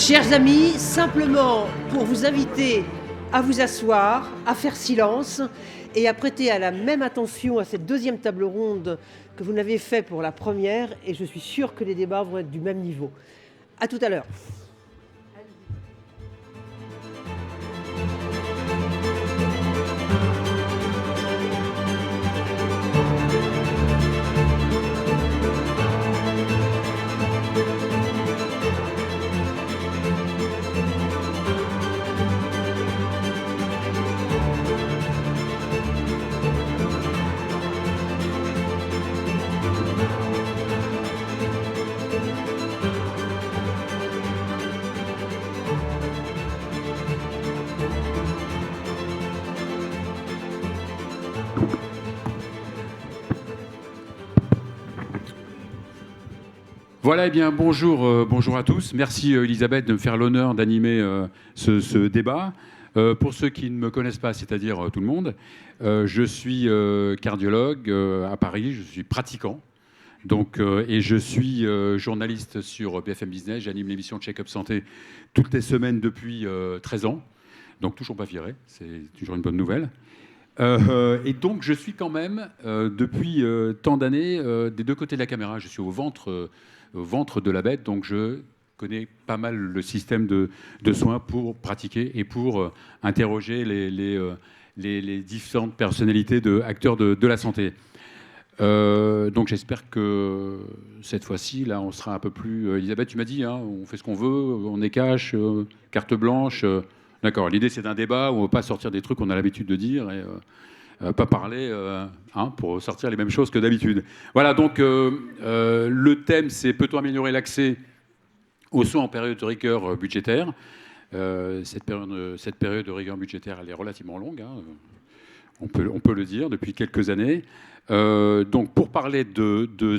Chers amis, simplement pour vous inviter à vous asseoir, à faire silence et à prêter à la même attention à cette deuxième table ronde que vous n'avez fait pour la première, et je suis sûre que les débats vont être du même niveau. À tout à l'heure. Voilà, eh bien, bonjour à tous. Merci Elisabeth de me faire l'honneur d'animer ce débat. Pour ceux qui ne me connaissent pas, c'est-à-dire tout le monde, je suis cardiologue à Paris, je suis pratiquant. Donc, et je suis journaliste sur BFM Business. J'anime l'émission Check-up Santé toutes les semaines depuis 13 ans. Donc toujours pas viré, c'est toujours une bonne nouvelle. Et donc je suis quand même, depuis tant d'années, des deux côtés de la caméra. Je suis au ventre de la bête, donc je connais pas mal le système de soins pour pratiquer et pour interroger les différentes personnalités acteurs de la santé. Donc j'espère que cette fois-ci, là, on sera un peu plus... Elisabeth, tu m'as dit, hein, on fait ce qu'on veut, on est cash, carte blanche. D'accord, l'idée c'est un débat où on ne va pas sortir des trucs qu'on a l'habitude de dire et pas parler pour sortir les mêmes choses que d'habitude. Voilà, donc le thème c'est peut-on améliorer l'accès aux soins en période de rigueur budgétaire. Cette période de rigueur budgétaire, elle est relativement longue, hein, on peut le dire, depuis quelques années. Donc pour parler dans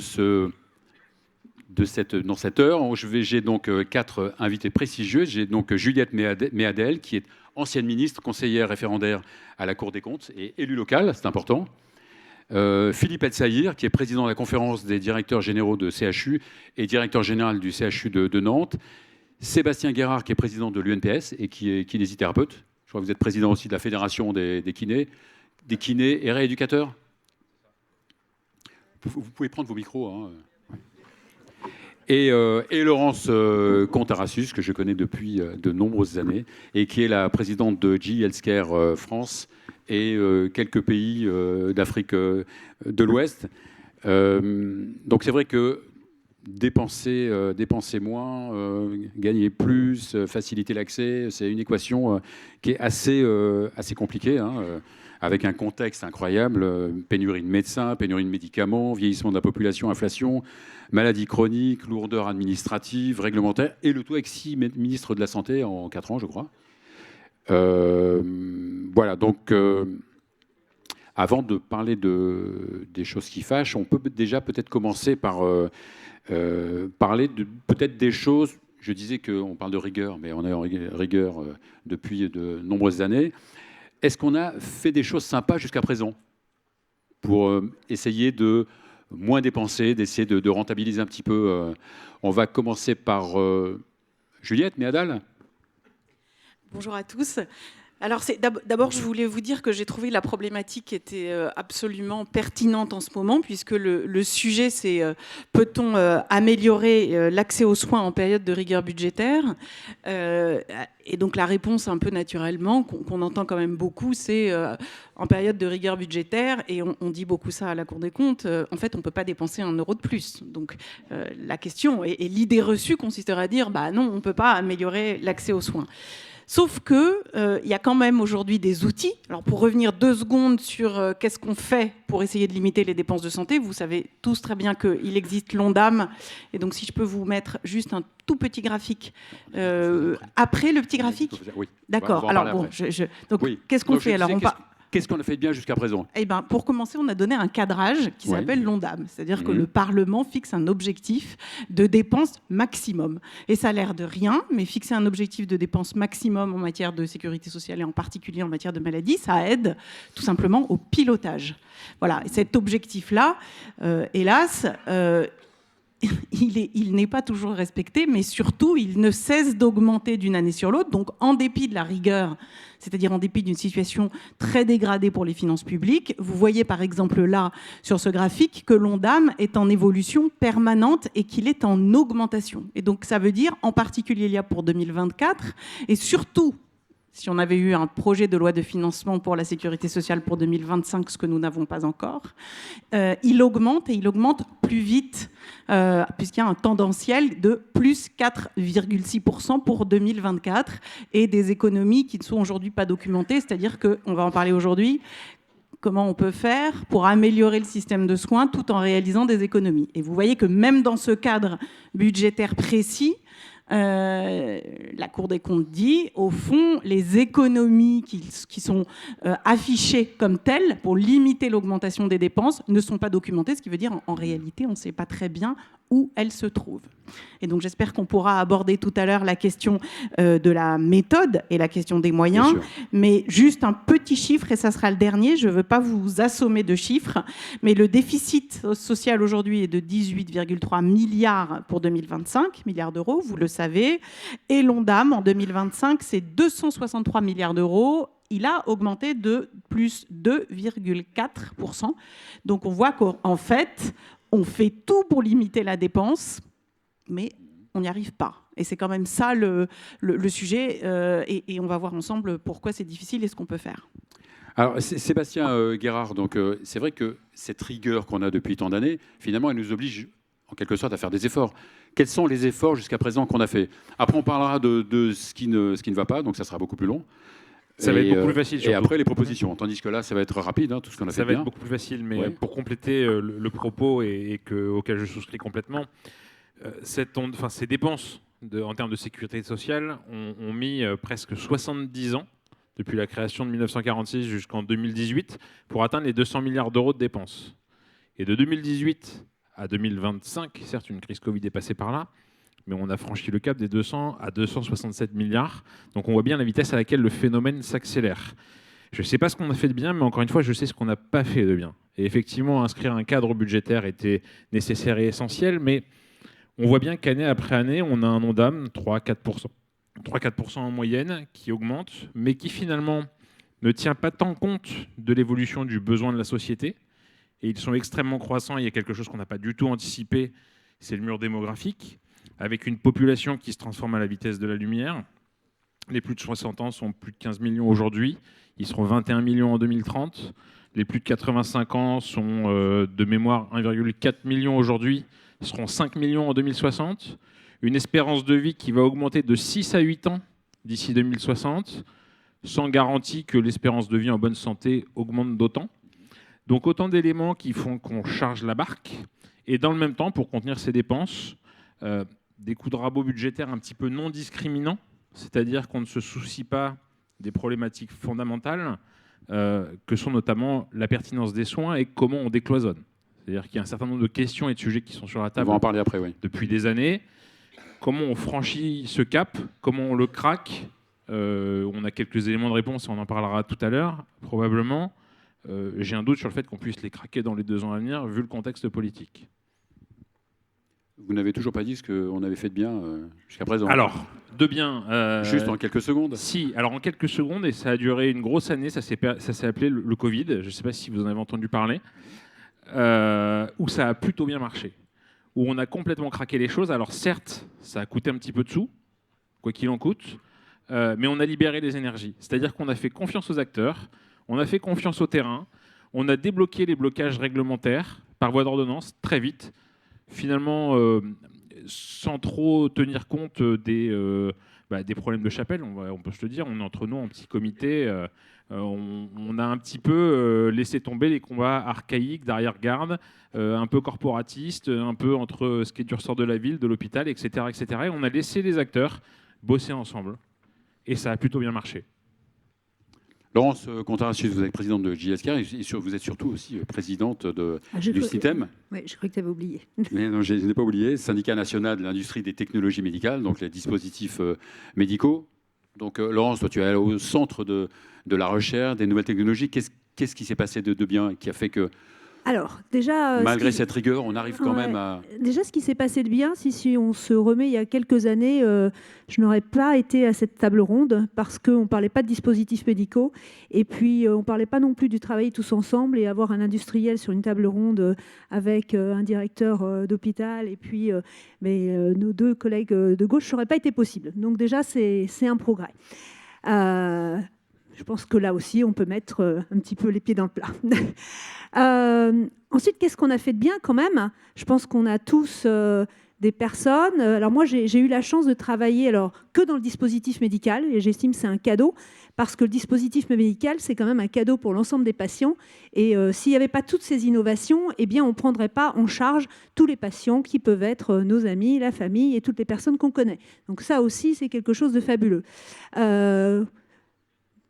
cette heure, j'ai donc 4 invités prestigieux. J'ai donc Juliette Méadel, qui est ancienne ministre, conseillère référendaire à la Cour des comptes et élue locale, c'est important. Philippe El-Saïr, qui est président de la conférence des directeurs généraux de CHU et directeur général du CHU de Nantes. Sébastien Guérard, qui est président de l'UNPS et qui est kinésithérapeute. Je crois que vous êtes président aussi de la Fédération des kinés et rééducateurs. Vous pouvez prendre vos micros, hein. Et Laurence Contarassus, que je connais depuis de nombreuses années, et qui est la présidente de GE Healthcare France et quelques pays d'Afrique de l'Ouest. Donc c'est vrai que dépenser moins, gagner plus, faciliter l'accès, c'est une équation qui est assez compliquée, hein, avec un contexte incroyable, pénurie de médecins, pénurie de médicaments, vieillissement de la population, inflation, maladies chroniques, lourdeur administrative, réglementaire, et le tout avec 6 ministres de la Santé en 4 ans, je crois. Voilà, donc avant de parler des choses qui fâchent, on peut déjà peut-être commencer par parler peut-être des choses. Je disais qu'on parle de rigueur, mais on est en rigueur depuis de nombreuses années. Est-ce qu'on a fait des choses sympas jusqu'à présent pour essayer de moins dépenser, d'essayer de rentabiliser un petit peu? On va commencer par Juliette Méadel. Bonjour à tous. Alors d'abord, je voulais vous dire que j'ai trouvé la problématique était absolument pertinente en ce moment, puisque le sujet, c'est peut-on améliorer l'accès aux soins en période de rigueur budgétaire. Et donc la réponse, un peu naturellement, qu'on entend quand même beaucoup, c'est en période de rigueur budgétaire, et on dit beaucoup ça à la Cour des comptes, en fait, on ne peut pas dépenser 1 euro de plus. Donc la question, et l'idée reçue consisterait à dire, bah non, on ne peut pas améliorer l'accès aux soins. Sauf qu'il y a quand même aujourd'hui des outils. Alors pour revenir 2 secondes sur qu'est-ce qu'on fait pour essayer de limiter les dépenses de santé, vous savez tous très bien qu'il existe l'ONDAM. Et donc si je peux vous mettre juste un tout petit graphique. Après le petit graphique ? Oui. D'accord. Alors bon, donc oui. Qu'est-ce qu'on fait alors Qu'est-ce qu'on a fait de bien jusqu'à présent ? Eh ben, pour commencer, on a donné un cadrage qui s'appelle l'ONDAM. C'est-à-dire que le Parlement fixe un objectif de dépenses maximum. Et ça a l'air de rien, mais fixer un objectif de dépenses maximum en matière de sécurité sociale et en particulier en matière de maladie, ça aide tout simplement au pilotage. Voilà. Et cet objectif-là, hélas, il n'est pas toujours respecté, mais surtout, il ne cesse d'augmenter d'une année sur l'autre. Donc, en dépit de la rigueur, c'est-à-dire en dépit d'une situation très dégradée pour les finances publiques, vous voyez par exemple là, sur ce graphique, que l'Ondam est en évolution permanente et qu'il est en augmentation. Et donc, ça veut dire, en particulier, il y a pour 2024, et surtout, si on avait eu un projet de loi de financement pour la sécurité sociale pour 2025, ce que nous n'avons pas encore, il augmente et il augmente plus vite, puisqu'il y a un tendanciel de plus 4,6% pour 2024 et des économies qui ne sont aujourd'hui pas documentées, c'est-à-dire qu'on va en parler aujourd'hui, comment on peut faire pour améliorer le système de soins tout en réalisant des économies. Et vous voyez que même dans ce cadre budgétaire précis, la Cour des comptes dit, au fond, les économies qui sont affichées comme telles pour limiter l'augmentation des dépenses ne sont pas documentées, ce qui veut dire en réalité, on ne sait pas très bien où elles se trouvent. Et donc j'espère qu'on pourra aborder tout à l'heure la question de la méthode et la question des moyens, mais juste un petit chiffre, et ça sera le dernier, je ne veux pas vous assommer de chiffres, mais le déficit social aujourd'hui est de 18,3 milliards pour 2025, milliards d'euros, vous le savez, et l'Ondam en 2025, c'est 263 milliards d'euros. Il a augmenté de plus 2,4%. Donc on voit qu'en fait, on fait tout pour limiter la dépense, mais on n'y arrive pas. Et c'est quand même ça le sujet. Et on va voir ensemble pourquoi c'est difficile et ce qu'on peut faire. Alors, Sébastien Guérard, donc c'est vrai que cette rigueur qu'on a depuis tant d'années, finalement, elle nous oblige en quelque sorte à faire des efforts. Quels sont les efforts jusqu'à présent qu'on a fait? Après, on parlera de ce qui ne va pas, donc ça sera beaucoup plus long. Ça va être beaucoup plus facile. Et après, les propositions. Tandis que là, ça va être rapide, tout ce qu'on a fait bien. Ça va être beaucoup plus facile, mais pour compléter le propos auquel je souscris complètement, ces dépenses en termes de sécurité sociale ont mis presque 70 ans, depuis la création de 1946 jusqu'en 2018, pour atteindre les 200 milliards d'euros de dépenses. Et de 2018 à 2025, certes, une crise Covid est passée par là, mais on a franchi le cap des 200 à 267 milliards. Donc on voit bien la vitesse à laquelle le phénomène s'accélère. Je ne sais pas ce qu'on a fait de bien, mais encore une fois, je sais ce qu'on n'a pas fait de bien. Et effectivement, inscrire un cadre budgétaire était nécessaire et essentiel, mais on voit bien qu'année après année, on a un Ondam, 3-4%. 3-4% en moyenne, qui augmente, mais qui finalement ne tient pas tant compte de l'évolution du besoin de la société. Et ils sont extrêmement croissants. Il y a quelque chose qu'on n'a pas du tout anticipé, c'est le mur démographique, avec une population qui se transforme à la vitesse de la lumière. Les plus de 60 ans sont plus de 15 millions aujourd'hui. Ils seront 21 millions en 2030. Les plus de 85 ans sont de mémoire 1,4 million aujourd'hui. Ils seront 5 millions en 2060. Une espérance de vie qui va augmenter de 6 à 8 ans d'ici 2060, sans garantie que l'espérance de vie en bonne santé augmente d'autant. Donc autant d'éléments qui font qu'on charge la barque. Et dans le même temps, pour contenir ces dépenses, des coups de rabot budgétaires un petit peu non discriminants, c'est-à-dire qu'on ne se soucie pas des problématiques fondamentales que sont notamment la pertinence des soins et comment on décloisonne. C'est-à-dire qu'il y a un certain nombre de questions et de sujets qui sont sur la table on va en parler après, oui. Depuis des années. Comment on franchit ce cap? Comment on le craque? On a quelques éléments de réponse, on en parlera tout à l'heure, probablement. J'ai un doute sur le fait qu'on puisse les craquer dans les 2 ans à venir, vu le contexte politique. Vous n'avez toujours pas dit ce qu'on avait fait de bien jusqu'à présent. Alors, de bien... Juste en quelques secondes. Si, alors en quelques secondes, et ça a duré une grosse année, ça s'est appelé le Covid, je ne sais pas si vous en avez entendu parler, où ça a plutôt bien marché, où on a complètement craqué les choses. Alors certes, ça a coûté un petit peu de sous, quoi qu'il en coûte, mais on a libéré les énergies. C'est-à-dire qu'on a fait confiance aux acteurs, on a fait confiance au terrain, on a débloqué les blocages réglementaires par voie d'ordonnance très vite, finalement sans trop tenir compte des problèmes de chapelle, on peut se le dire. On est entre nous en petit comité, on a un petit peu laissé tomber les combats archaïques d'arrière-garde, un peu corporatistes, un peu entre ce qui est du ressort de la ville, de l'hôpital, etc., etc. Et on a laissé les acteurs bosser ensemble. Et ça a plutôt bien marché. Laurence Contarachis, vous êtes présidente de JSK et vous êtes surtout aussi présidente du CITEM. Oui, je crois que tu avais oublié. Mais non, je n'ai pas oublié. Syndicat national de l'industrie des technologies médicales, donc les dispositifs médicaux. Donc Laurence, toi tu es au centre de la recherche, des nouvelles technologies. Qu'est-ce qui s'est passé de bien qui a fait que Alors, déjà... Malgré cette rigueur, on arrive quand même à... Déjà, ce qui s'est passé de bien, si on se remet il y a quelques années, je n'aurais pas été à cette table ronde parce qu'on ne parlait pas de dispositifs médicaux et puis on ne parlait pas non plus du travail tous ensemble et avoir un industriel sur une table ronde avec un directeur d'hôpital et puis nos deux collègues de gauche, ça n'aurait pas été possible. Donc déjà, c'est un progrès. Je pense que là aussi, on peut mettre un petit peu les pieds dans le plat. Ensuite, qu'est-ce qu'on a fait de bien quand même? Je pense qu'on a tous des personnes. Alors moi, j'ai eu la chance de travailler que dans le dispositif médical, et j'estime que c'est un cadeau, parce que le dispositif médical, c'est quand même un cadeau pour l'ensemble des patients. Et s'il n'y avait pas toutes ces innovations, eh bien, on ne prendrait pas en charge tous les patients qui peuvent être nos amis, la famille et toutes les personnes qu'on connaît. Donc ça aussi, c'est quelque chose de fabuleux.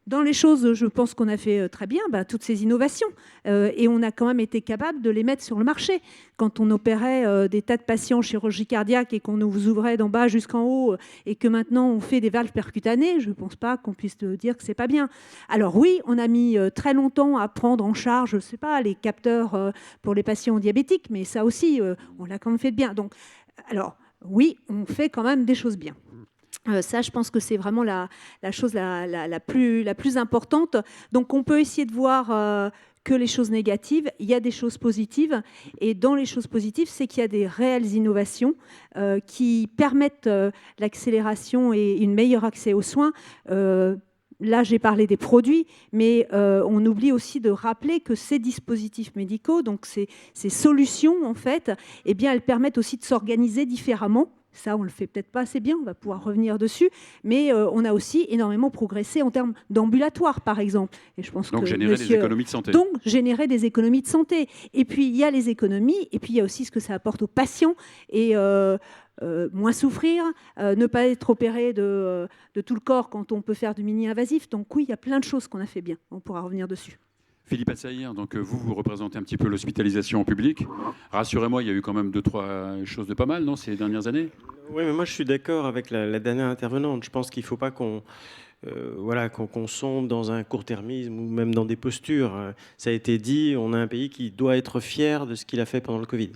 Dans les choses, je pense qu'on a fait très bien toutes ces innovations et on a quand même été capable de les mettre sur le marché. Quand on opérait des tas de patients en chirurgie cardiaque et qu'on nous ouvrait d'en bas jusqu'en haut et que maintenant on fait des valves percutanées, je ne pense pas qu'on puisse dire que c'est pas bien. Alors oui, on a mis très longtemps à prendre en charge, je sais pas, les capteurs pour les patients diabétiques, mais ça aussi, on l'a quand même fait de bien. Donc, alors oui, on fait quand même des choses bien. Ça, je pense que c'est vraiment la chose la plus importante. Donc, on peut essayer de voir que les choses négatives. Il y a des choses positives. Et dans les choses positives, c'est qu'il y a des réelles innovations qui permettent l'accélération et un meilleur accès aux soins. Là, j'ai parlé des produits, mais on oublie aussi de rappeler que ces dispositifs médicaux, donc ces solutions, en fait, eh bien, elles permettent aussi de s'organiser différemment. Ça, on ne le fait peut-être pas assez bien, on va pouvoir revenir dessus. Mais on a aussi énormément progressé en termes d'ambulatoire, par exemple. Et je pense donc, que générer des économies de santé. Donc, générer des économies de santé. Et puis, il y a les économies, et puis il y a aussi ce que ça apporte aux patients. Et moins souffrir, ne pas être opéré de tout le corps quand on peut faire du mini-invasif. Donc oui, il y a plein de choses qu'on a fait bien. On pourra revenir dessus. Philippe Assayir, donc vous représentez un petit peu l'hospitalisation en public. Rassurez-moi, il y a eu quand même 2-3 choses de pas mal, non, ces dernières années? Oui, mais moi je suis d'accord avec la dernière intervenante. Je pense qu'il ne faut pas qu'on sombre dans un court-termisme ou même dans des postures. Ça a été dit, on a un pays qui doit être fier de ce qu'il a fait pendant le Covid.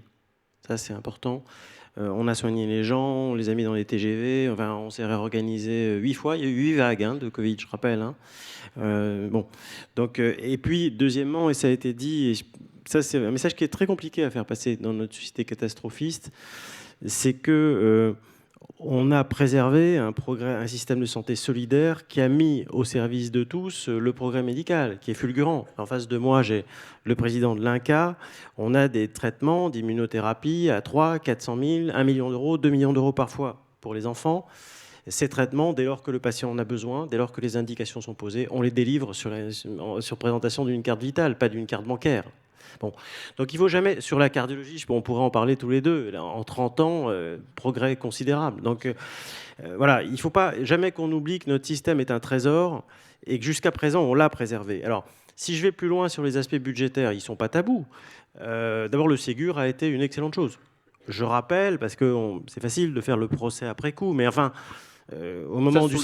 Ça, c'est important. On a soigné les gens, on les a mis dans les TGV, enfin, on s'est réorganisé 8 fois. Il y a eu 8 vagues de Covid, je rappelle. Donc, et puis, deuxièmement, et ça a été dit, et ça c'est un message qui est très compliqué à faire passer dans notre société catastrophiste, c'est que on a préservé un système de santé solidaire qui a mis au service de tous le progrès médical, qui est fulgurant. En face de moi, j'ai le président de l'INCa. On a des traitements d'immunothérapie à 300 400 000, 1 million d'euros, 2 millions d'euros parfois pour les enfants. Ces traitements, dès lors que le patient en a besoin, dès lors que les indications sont posées, on les délivre sur présentation d'une carte vitale, pas d'une carte bancaire. Bon. Donc il ne faut jamais, sur la cardiologie, on pourrait en parler tous les deux, en 30 ans, progrès considérable. Donc voilà, il ne faut pas jamais qu'on oublie que notre système est un trésor et que jusqu'à présent, on l'a préservé. Alors, si je vais plus loin sur les aspects budgétaires, ils ne sont pas tabous. D'abord, le Ségur a été une excellente chose. Je rappelle, parce que c'est facile de faire le procès après coup, mais enfin... au moment ce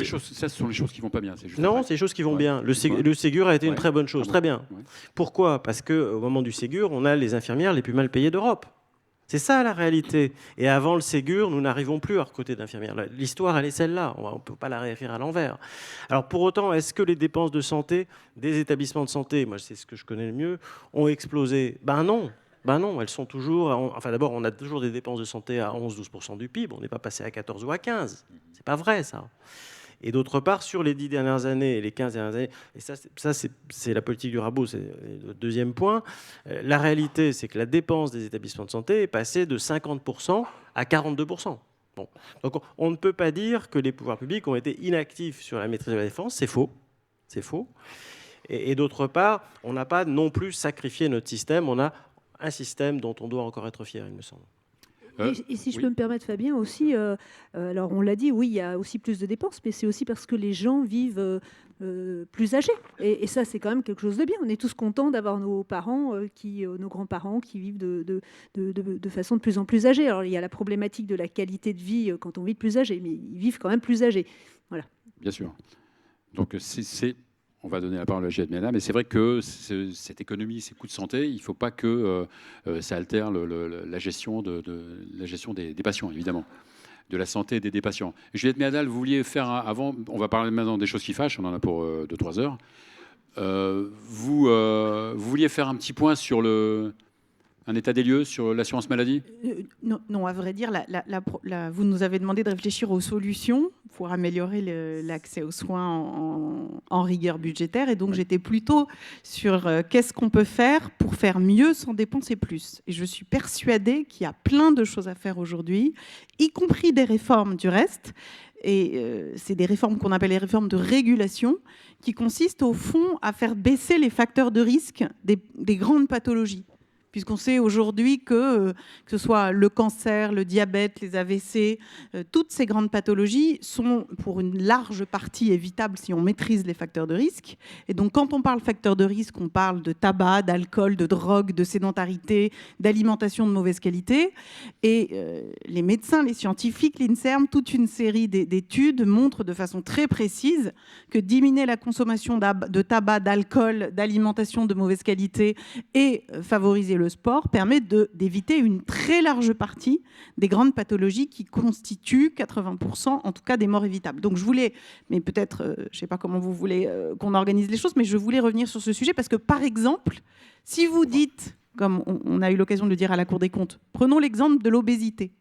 sont les choses qui vont pas bien. Non, c'est les choses qui vont bien. Le Ségur a été une très bonne chose, très bien. Ouais. Pourquoi? Parce qu'au moment du Ségur, on a les infirmières les plus mal payées d'Europe. C'est ça la réalité. Et avant le Ségur, nous n'arrivons plus à recruter d'infirmières. L'histoire, elle est celle-là. On ne peut pas la réécrire à l'envers. Alors pour autant, est-ce que les dépenses de santé des établissements de santé, moi c'est ce que je connais le mieux, ont explosé? Ben non. Ben non, elles sont toujours... Enfin d'abord, on a toujours des dépenses de santé à 11-12% du PIB. On n'est pas passé à 14 ou à 15. C'est pas vrai, ça. Et d'autre part, sur les 10 dernières années et les 15 dernières années, et ça c'est la politique du rabot, c'est le deuxième point, la réalité, c'est que la dépense des établissements de santé est passée de 50% à 42%. Bon. Donc on ne peut pas dire que les pouvoirs publics ont été inactifs sur la maîtrise de la défense, c'est faux. C'est faux. Et d'autre part, on n'a pas non plus sacrifié notre système, on a un système dont on doit encore être fier, il me semble. Et si je peux me permettre, Fabien, aussi, alors on l'a dit, oui, il y a aussi plus de dépenses, mais c'est aussi parce que les gens vivent plus âgés. Et ça, c'est quand même quelque chose de bien. On est tous contents d'avoir nos parents, nos grands-parents qui vivent de façon de plus en plus âgée. Alors il y a la problématique de la qualité de vie quand on vit de plus âgé, mais ils vivent quand même plus âgés. Voilà. Bien sûr. Donc c'est on va donner la parole à Juliette Ménard, mais c'est vrai que cette économie, ces coûts de santé, il ne faut pas que ça altère la gestion, la gestion des patients, évidemment, de la santé des patients. Juliette Ménard, vous vouliez faire avant, on va parler maintenant des choses qui fâchent, on en a pour 2-3 heures. Vous vouliez faire un petit point sur un état des lieux sur l'assurance maladie ? Non, à vrai dire, vous nous avez demandé de réfléchir aux solutions pour améliorer l'accès aux soins en rigueur budgétaire. Et donc, j'étais plutôt sur qu'est-ce qu'on peut faire pour faire mieux sans dépenser plus. Et je suis persuadée qu'il y a plein de choses à faire aujourd'hui, y compris des réformes du reste. Et c'est des réformes qu'on appelle les réformes de régulation, qui consistent au fond à faire baisser les facteurs de risque des grandes pathologies. Puisqu'on sait aujourd'hui que ce soit le cancer, le diabète, les AVC, toutes ces grandes pathologies sont pour une large partie évitables si on maîtrise les facteurs de risque. Et donc quand on parle facteurs de risque, on parle de tabac, d'alcool, de drogue, de sédentarité, d'alimentation de mauvaise qualité. Et les médecins, les scientifiques, l'INSERM, toute une série d'études montrent de façon très précise que diminuer la consommation de tabac, d'alcool, d'alimentation de mauvaise qualité et favoriser le sport permet d'éviter une très large partie des grandes pathologies qui constituent 80% en tout cas des morts évitables. Donc je voulais, mais peut-être, je ne sais pas comment vous voulez qu'on organise les choses, mais je voulais revenir sur ce sujet parce que par exemple, si vous dites, comme on a eu l'occasion de le dire à la Cour des comptes, prenons l'exemple de l'obésité.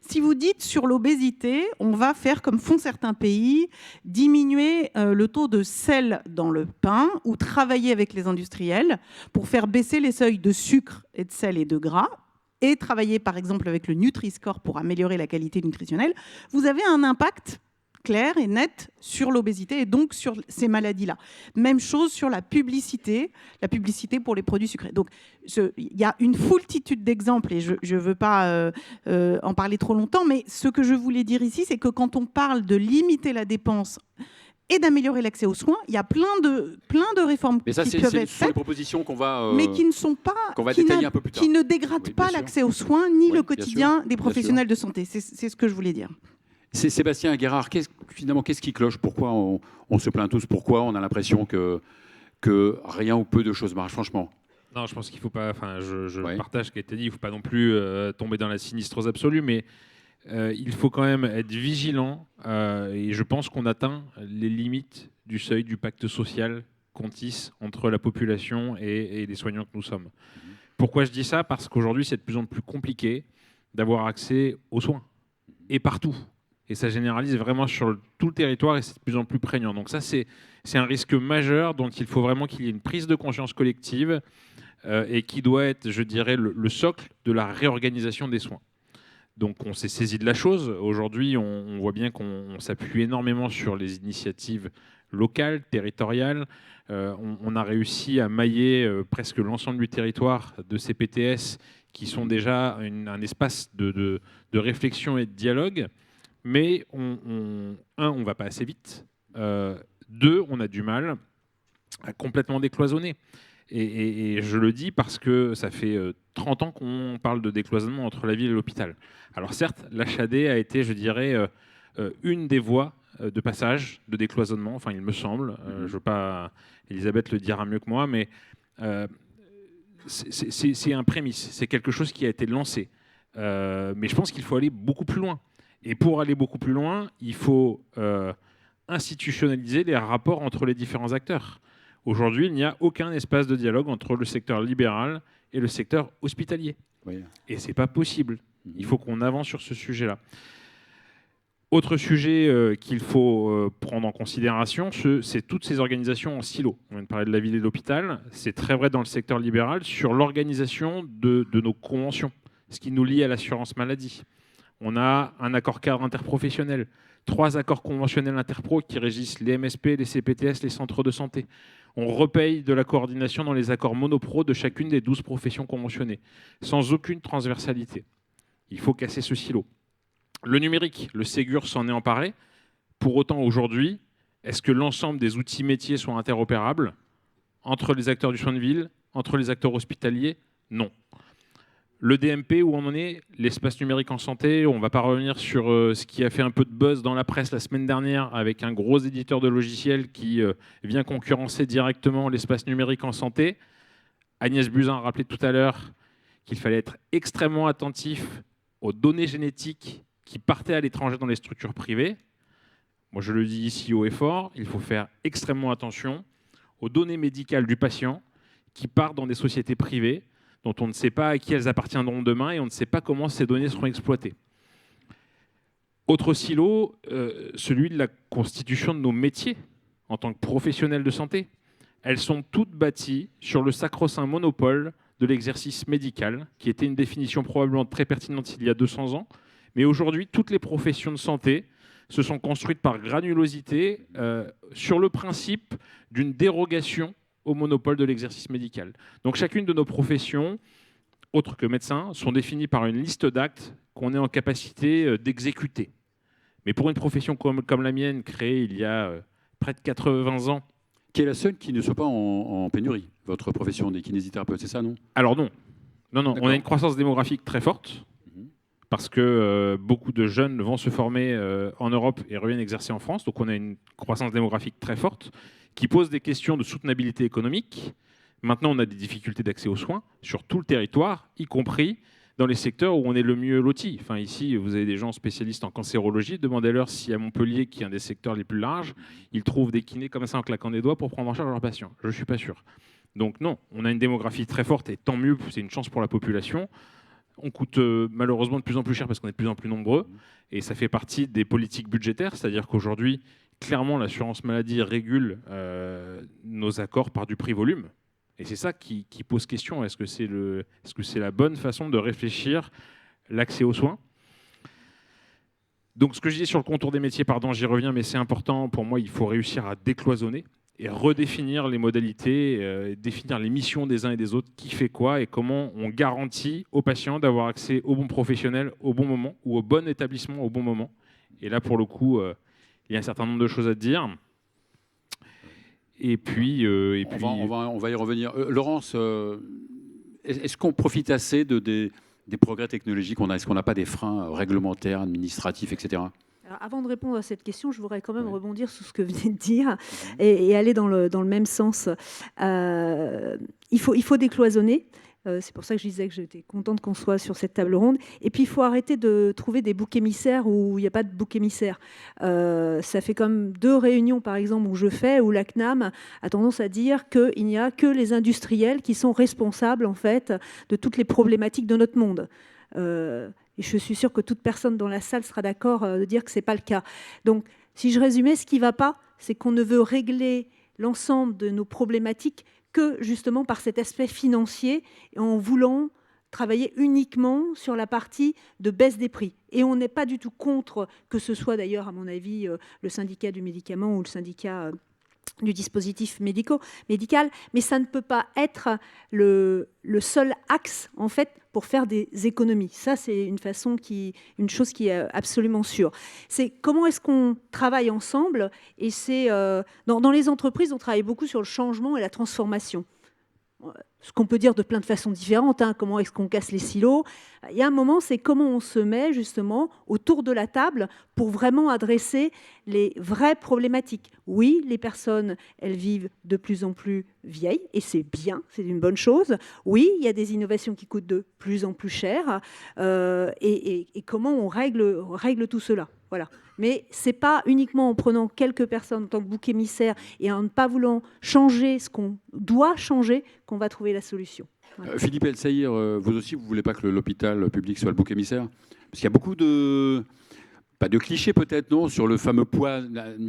Si vous dites sur l'obésité, on va faire comme font certains pays, diminuer le taux de sel dans le pain ou travailler avec les industriels pour faire baisser les seuils de sucre et de sel et de gras et travailler par exemple avec le Nutri-Score pour améliorer la qualité nutritionnelle, vous avez un impact clair et net sur l'obésité et donc sur ces maladies-là. Même chose sur la publicité pour les produits sucrés. Donc, il y a une foultitude d'exemples et je ne veux pas en parler trop longtemps, mais ce que je voulais dire ici, c'est que quand on parle de limiter la dépense et d'améliorer l'accès aux soins, il y a plein de réformes mais ça, qui peuvent être faites, faites, des propositions qu'on va, mais qui ne sont pas, qu'on va détailler un peu plus tard. qui ne dégradent pas l'accès aux soins ni le quotidien des professionnels de santé. C'est ce que je voulais dire. C'est Sébastien Guérard, finalement, qu'est-ce qui cloche ? Pourquoi on se plaint tous ? Pourquoi on a l'impression que rien ou peu de choses marchent, franchement ? Non, je pense qu'il ne faut pas, je partage ce qui a été dit, il ne faut pas non plus tomber dans la sinistrose absolue, mais il faut quand même être vigilant et je pense qu'on atteint les limites du seuil du pacte social qu'on tisse entre la population et les soignants que nous sommes. Pourquoi je dis ça ? Parce qu'aujourd'hui, c'est de plus en plus compliqué d'avoir accès aux soins, et partout. Et ça généralise vraiment sur tout le territoire et c'est de plus en plus prégnant. Donc ça, c'est un risque majeur dont il faut vraiment qu'il y ait une prise de conscience collective et qui doit être, je dirais, le socle de la réorganisation des soins. Donc on s'est saisi de la chose. Aujourd'hui, on voit bien qu'on s'appuie énormément sur les initiatives locales, territoriales. On a réussi à mailler presque l'ensemble du territoire de ces PTS qui sont déjà un espace de réflexion et de dialogue. Mais on ne va pas assez vite. 2, on a du mal à complètement décloisonner. Et je le dis parce que ça fait 30 ans qu'on parle de décloisonnement entre la ville et l'hôpital. Alors certes, l'HAD a été, je dirais, une des voies de passage de décloisonnement, enfin il me semble. Je ne veux pas, Elisabeth le dira mieux que moi, mais c'est un prémisse, c'est quelque chose qui a été lancé. Mais je pense qu'il faut aller beaucoup plus loin. Et pour aller beaucoup plus loin, il faut institutionnaliser les rapports entre les différents acteurs. Aujourd'hui, il n'y a aucun espace de dialogue entre le secteur libéral et le secteur hospitalier. Oui. Et ce n'est pas possible. Il faut qu'on avance sur ce sujet-là. Autre sujet qu'il faut prendre en considération, c'est toutes ces organisations en silo. On vient de parler de la ville et de l'hôpital. C'est très vrai dans le secteur libéral sur l'organisation de nos conventions, ce qui nous lie à l'assurance maladie. On a un accord cadre interprofessionnel, 3 accords conventionnels interpro qui régissent les MSP, les CPTS, les centres de santé. On repaye de la coordination dans les accords monopro de chacune des 12 professions conventionnées, sans aucune transversalité. Il faut casser ce silo. Le numérique, le Ségur s'en est emparé. Pour autant, aujourd'hui, est-ce que l'ensemble des outils métiers sont interopérables entre les acteurs du soin de ville, entre les acteurs hospitaliers ? Non. Le DMP, où on en est, l'espace numérique en santé, on ne va pas revenir sur ce qui a fait un peu de buzz dans la presse la semaine dernière avec un gros éditeur de logiciels qui vient concurrencer directement l'espace numérique en santé. Agnès Buzyn a rappelé tout à l'heure qu'il fallait être extrêmement attentif aux données génétiques qui partaient à l'étranger dans les structures privées. Moi, je le dis ici haut et fort, il faut faire extrêmement attention aux données médicales du patient qui partent dans des sociétés privées dont on ne sait pas à qui elles appartiendront demain et on ne sait pas comment ces données seront exploitées. Autre silo, celui de la constitution de nos métiers en tant que professionnels de santé. Elles sont toutes bâties sur le sacro-saint monopole de l'exercice médical, qui était une définition probablement très pertinente il y a 200 ans. Mais aujourd'hui, toutes les professions de santé se sont construites par granulosité sur le principe d'une dérogation au monopole de l'exercice médical. Donc chacune de nos professions, autres que médecins, sont définies par une liste d'actes qu'on est en capacité d'exécuter. Mais pour une profession comme la mienne, créée il y a près de 80 ans, Qui est la seule qui ne soit pas en pénurie, votre profession des kinésithérapeutes, c'est ça, non? Alors non, on a une croissance démographique très forte, parce que beaucoup de jeunes vont se former en Europe et reviennent exercer en France. Donc on a une croissance démographique très forte qui pose des questions de soutenabilité économique. Maintenant, on a des difficultés d'accès aux soins sur tout le territoire, y compris dans les secteurs où on est le mieux loti. Enfin, ici, vous avez des gens spécialistes en cancérologie. Demandez-leur si à Montpellier, qui est un des secteurs les plus larges, ils trouvent des kinés comme ça en claquant des doigts pour prendre en charge leurs patients. Je ne suis pas sûr. Donc non, on a une démographie très forte et tant mieux, c'est une chance pour la population. On coûte malheureusement de plus en plus cher parce qu'on est de plus en plus nombreux et ça fait partie des politiques budgétaires, c'est-à-dire qu'aujourd'hui, clairement, l'assurance maladie régule nos accords par du prix-volume. Et c'est ça qui pose question. Est-ce que c'est la bonne façon de réfléchir l'accès aux soins? Donc ce que je disais sur le contour des métiers, pardon, j'y reviens, mais c'est important. Pour moi, il faut réussir à décloisonner et redéfinir les modalités, définir les missions des uns et des autres, qui fait quoi et comment on garantit aux patients d'avoir accès au bon professionnel au bon moment ou au bon établissement au bon moment. Et là, pour le coup, il y a un certain nombre de choses à dire. Et puis, On va y revenir. Laurence, est-ce qu'on profite assez des progrès technologiques qu'on a? Est-ce qu'on n'a pas des freins réglementaires, administratifs, etc.? Alors, avant de répondre à cette question, je voudrais quand même rebondir sur ce que vous venez de dire et aller dans le même sens. Il faut décloisonner. C'est pour ça que je disais que j'étais contente qu'on soit sur cette table ronde. Et puis, il faut arrêter de trouver des boucs émissaires où il n'y a pas de bouc émissaire. Ça fait comme 2 réunions, par exemple, où je fais, où la CNAM a tendance à dire qu'il n'y a que les industriels qui sont responsables, en fait, de toutes les problématiques de notre monde. Et je suis sûre que toute personne dans la salle sera d'accord de dire que ce n'est pas le cas. Donc, si je résumais, ce qui ne va pas, c'est qu'on ne veut régler l'ensemble de nos problématiques que justement par cet aspect financier, en voulant travailler uniquement sur la partie de baisse des prix. Et on n'est pas du tout contre, que ce soit d'ailleurs, à mon avis, le syndicat du médicament ou le syndicat du dispositif médical, mais ça ne peut pas être le seul axe, en fait, pour faire des économies. Ça, c'est une chose qui est absolument sûre. C'est comment est-ce qu'on travaille ensemble, et c'est dans les entreprises, on travaille beaucoup sur le changement et la transformation. Ce qu'on peut dire de plein de façons différentes, comment est-ce qu'on casse les silos. Il y a un moment, c'est comment on se met justement autour de la table pour vraiment adresser les vraies problématiques. Oui, les personnes, elles vivent de plus en plus vieilles, et c'est bien, c'est une bonne chose. Oui, il y a des innovations qui coûtent de plus en plus cher, et comment on règle tout cela. Voilà. Mais ce n'est pas uniquement en prenant quelques personnes en tant que bouc émissaire et en ne pas voulant changer ce qu'on doit changer qu'on va trouver la solution. Voilà. Philippe El-Saïr, vous aussi, vous ne voulez pas que l'hôpital public soit le bouc émissaire? Parce qu'il y a beaucoup pas de clichés peut-être, non, sur le fameux poids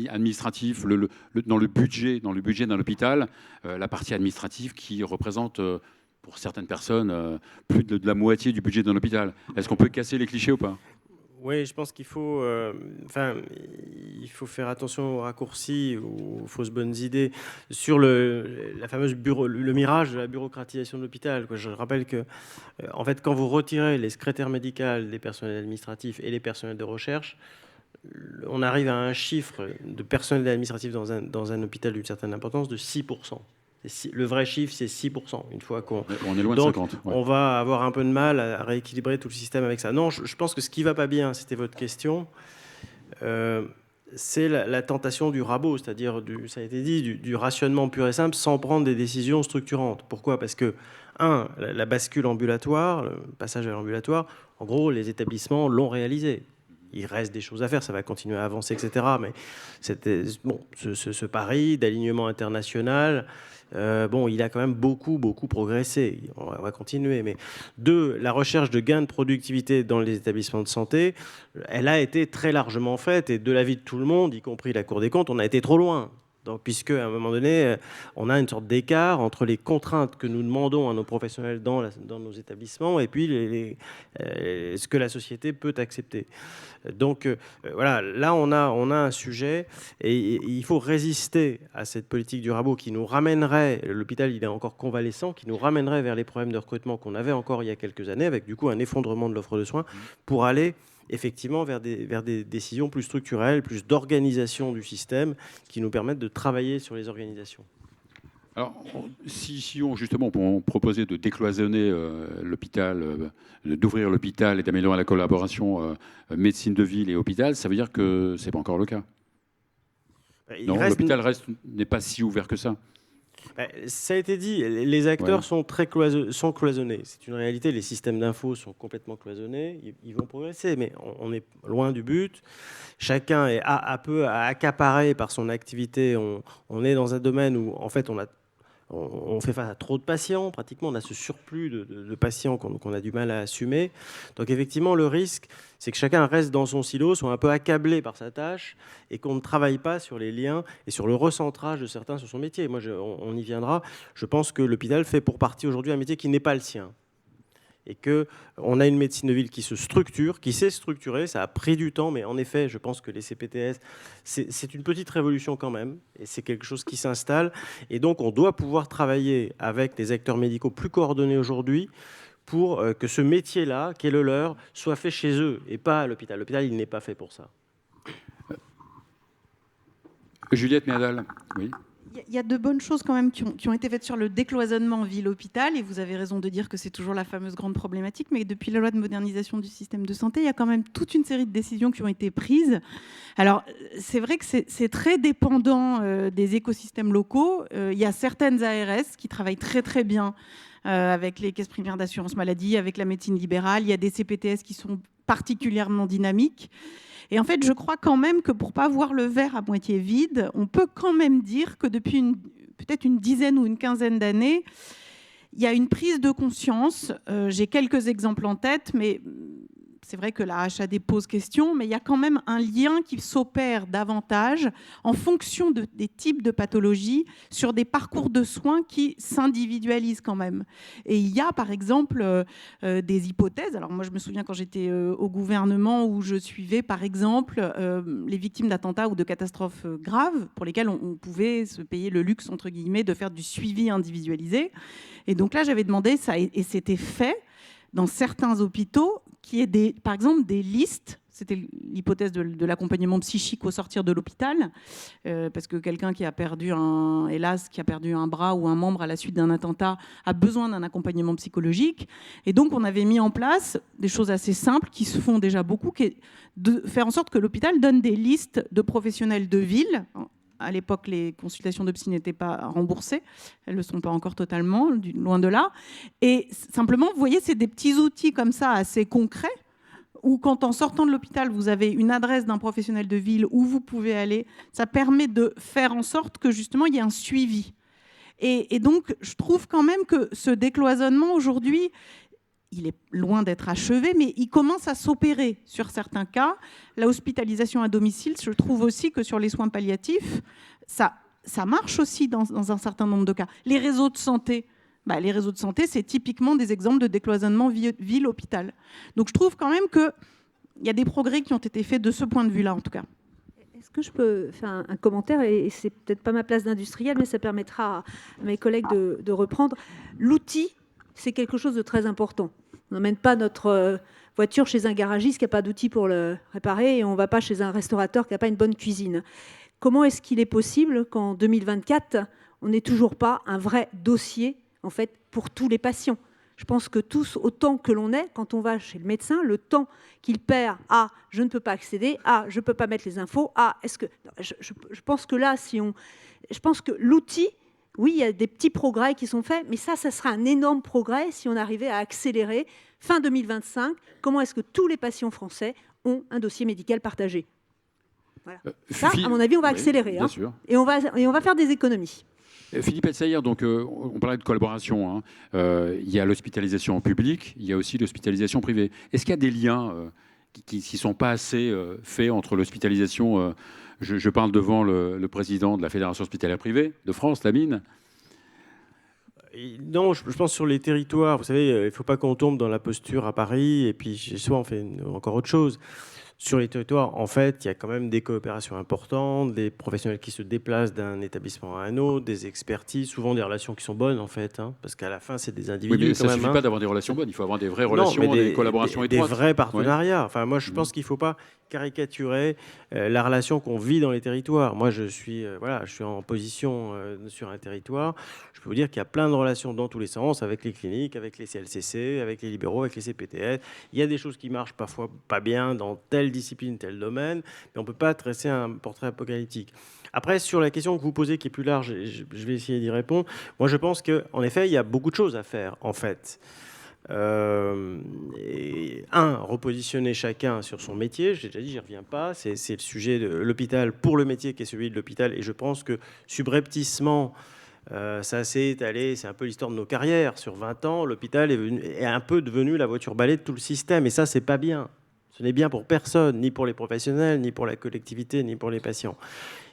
administratif, dans le budget d'un hôpital, la partie administrative qui représente, pour certaines personnes, plus de la moitié du budget d'un hôpital. Est-ce qu'on peut casser les clichés ou pas? Oui, je pense qu'il faut, il faut faire attention aux raccourcis, aux fausses bonnes idées sur la fameuse le mirage de la bureaucratisation de l'hôpital. Je rappelle que, en fait, quand vous retirez les secrétaires médicaux, les personnels administratifs et les personnels de recherche, on arrive à un chiffre de personnel administratif dans un hôpital d'une certaine importance de 6%. Le vrai chiffre, c'est 6%. Une fois qu'on... On est loin Donc, de 50. Ouais. On va avoir un peu de mal à rééquilibrer tout le système avec ça. Non, je pense que ce qui ne va pas bien, c'était votre question, c'est la tentation du rabot, c'est-à-dire, ça a été dit, du rationnement pur et simple sans prendre des décisions structurantes. Pourquoi ? Parce que, la bascule ambulatoire, le passage à l'ambulatoire, en gros, les établissements l'ont réalisé. Il reste des choses à faire, ça va continuer à avancer, etc. Mais c'était, bon, ce pari d'alignement international, il a quand même beaucoup progressé. On va continuer. Mais la recherche de gains de productivité dans les établissements de santé, elle a été très largement faite. Et de l'avis de tout le monde, y compris la Cour des comptes, on a été trop loin. Donc, puisque à un moment donné, on a une sorte d'écart entre les contraintes que nous demandons à nos professionnels dans nos établissements et puis ce que la société peut accepter. Donc voilà, là on a un sujet et il faut résister à cette politique du rabot qui nous ramènerait, l'hôpital il est encore convalescent, qui nous ramènerait vers les problèmes de recrutement qu'on avait encore il y a quelques années, avec du coup un effondrement de l'offre de soins pour aller effectivement vers des décisions plus structurelles, plus d'organisation du système qui nous permettent de travailler sur les organisations. Alors, si on proposait de décloisonner l'hôpital, d'ouvrir l'hôpital et d'améliorer la collaboration médecine de ville et hôpital, ça veut dire que ce n'est pas encore le cas. L'hôpital n'est pas si ouvert que ça. Ça a été dit, les acteurs sont cloisonnés. C'est une réalité, les systèmes d'info sont complètement cloisonnés, ils vont progresser, mais on est loin du but. Chacun est un peu accaparé par son activité. On est dans un domaine où, en fait, on fait face à trop de patients, pratiquement, on a ce surplus de patients qu'on a du mal à assumer. Donc effectivement, le risque, c'est que chacun reste dans son silo, soit un peu accablé par sa tâche, et qu'on ne travaille pas sur les liens et sur le recentrage de certains sur son métier. Moi, on y viendra. Je pense que l'hôpital fait pour partie aujourd'hui un métier qui n'est pas le sien. Et qu'on a une médecine de ville qui se structure, qui s'est structurée. Ça a pris du temps, mais en effet, je pense que les CPTS, c'est une petite révolution quand même, et c'est quelque chose qui s'installe. Et donc, on doit pouvoir travailler avec des acteurs médicaux plus coordonnés aujourd'hui pour que ce métier-là, qui est le leur, soit fait chez eux et pas à l'hôpital. L'hôpital, il n'est pas fait pour ça. Juliette Méadal, oui. Il y a de bonnes choses quand même qui ont été faites sur le décloisonnement ville-hôpital, et vous avez raison de dire que c'est toujours la fameuse grande problématique, mais depuis la loi de modernisation du système de santé, il y a quand même toute une série de décisions qui ont été prises. Alors, c'est vrai que c'est très dépendant des écosystèmes locaux. Il y a certaines ARS qui travaillent très très bien avec les caisses primaires d'assurance maladie, avec la médecine libérale. Il y a des CPTS qui sont particulièrement dynamiques. Et en fait, je crois quand même que pour ne pas voir le verre à moitié vide, on peut quand même dire que depuis peut-être une dizaine ou une quinzaine d'années, il y a une prise de conscience. J'ai quelques exemples en tête, mais c'est vrai que la HAD pose question, mais il y a quand même un lien qui s'opère davantage en fonction des types de pathologies sur des parcours de soins qui s'individualisent quand même. Et il y a par exemple des hypothèses. Alors moi je me souviens quand j'étais au gouvernement où je suivais par exemple les victimes d'attentats ou de catastrophes graves pour lesquelles on pouvait se payer le luxe entre guillemets de faire du suivi individualisé. Et donc là j'avais demandé ça et c'était fait dans certains hôpitaux, qui est par exemple des listes, c'était l'hypothèse de l'accompagnement psychique au sortir de l'hôpital, parce que quelqu'un qui a perdu un bras ou un membre à la suite d'un attentat a besoin d'un accompagnement psychologique. Et donc on avait mis en place des choses assez simples qui se font déjà beaucoup, qui est de faire en sorte que l'hôpital donne des listes de professionnels de ville. À l'époque, les consultations de psy n'étaient pas remboursées. Elles ne le sont pas encore totalement, loin de là. Et simplement, vous voyez, c'est des petits outils comme ça, assez concrets, où quand en sortant de l'hôpital, vous avez une adresse d'un professionnel de ville où vous pouvez aller. Ça permet de faire en sorte que, justement, il y ait un suivi. Et donc, je trouve quand même que ce décloisonnement, aujourd'hui, il est loin d'être achevé, mais il commence à s'opérer sur certains cas. La hospitalisation à domicile, je trouve aussi que sur les soins palliatifs, ça marche aussi dans un certain nombre de cas. Les réseaux de santé, c'est typiquement des exemples de décloisonnement ville-hôpital. Donc je trouve quand même qu'il y a des progrès qui ont été faits de ce point de vue-là, en tout cas. Est-ce que je peux faire un commentaire, et c'est peut-être pas ma place d'industriel, mais ça permettra à mes collègues de reprendre. L'outil, c'est quelque chose de très important. On n'emmène pas notre voiture chez un garagiste qui n'a pas d'outils pour le réparer, et on ne va pas chez un restaurateur qui n'a pas une bonne cuisine. Comment est-ce qu'il est possible qu'en 2024, on n'est toujours pas un vrai dossier, en fait, pour tous les patients. Je pense que tous, autant que l'on est, quand on va chez le médecin, le temps qu'il perd à « je ne peux pas accéder »,« ah, je ne peux pas mettre les infos »,« ah, est-ce que… » Je pense que là, je pense que l'outil, oui, il y a des petits progrès qui sont faits, mais ça sera un énorme progrès si on arrivait à accélérer, fin 2025, comment est-ce que tous les patients français ont un dossier médical partagé. Voilà. Ça, à mon avis, on va accélérer. Bien sûr. Et on va faire des économies. Philippe Elsaïr, donc on parlait de collaboration. Hein. Il y a l'hospitalisation publique, il y a aussi l'hospitalisation privée. Est-ce qu'il y a des liens qui ne sont pas assez faits entre l'hospitalisation je parle devant le président de la Fédération hospitalière privée de France, Lamine. Non, je pense sur les territoires. Vous savez, il ne faut pas qu'on tombe dans la posture à Paris et puis chez soi, on fait encore autre chose. Sur les territoires, en fait, il y a quand même des coopérations importantes, des professionnels qui se déplacent d'un établissement à un autre, des expertises, souvent des relations qui sont bonnes, en fait, hein, parce qu'à la fin, c'est des individus. Oui, mais ça ne suffit pas d'avoir des relations bonnes, il faut avoir des vraies relations, des collaborations étroites. Des vrais partenariats. Ouais. Enfin, moi, je pense qu'il ne faut pas caricaturer la relation qu'on vit dans les territoires. Moi, je suis en position sur un territoire. Je peux vous dire qu'il y a plein de relations dans tous les sens, avec les cliniques, avec les CLCC, avec les libéraux, avec les CPTS. Il y a des choses qui marchent parfois pas bien dans telle discipline, tel domaine, mais on ne peut pas dresser un portrait apocalyptique. Après, sur la question que vous posez, qui est plus large, je vais essayer d'y répondre. Moi, je pense qu'en effet, il y a beaucoup de choses à faire, en fait. Repositionner chacun sur son métier, j'ai déjà dit, j'y reviens pas, c'est le sujet de l'hôpital pour le métier qui est celui de l'hôpital, et je pense que subrepticement, ça s'est étalé, c'est un peu l'histoire de nos carrières. Sur 20 ans, l'hôpital est un peu devenu la voiture balai de tout le système, et ça, c'est pas bien. Ce n'est bien pour personne, ni pour les professionnels, ni pour la collectivité, ni pour les patients.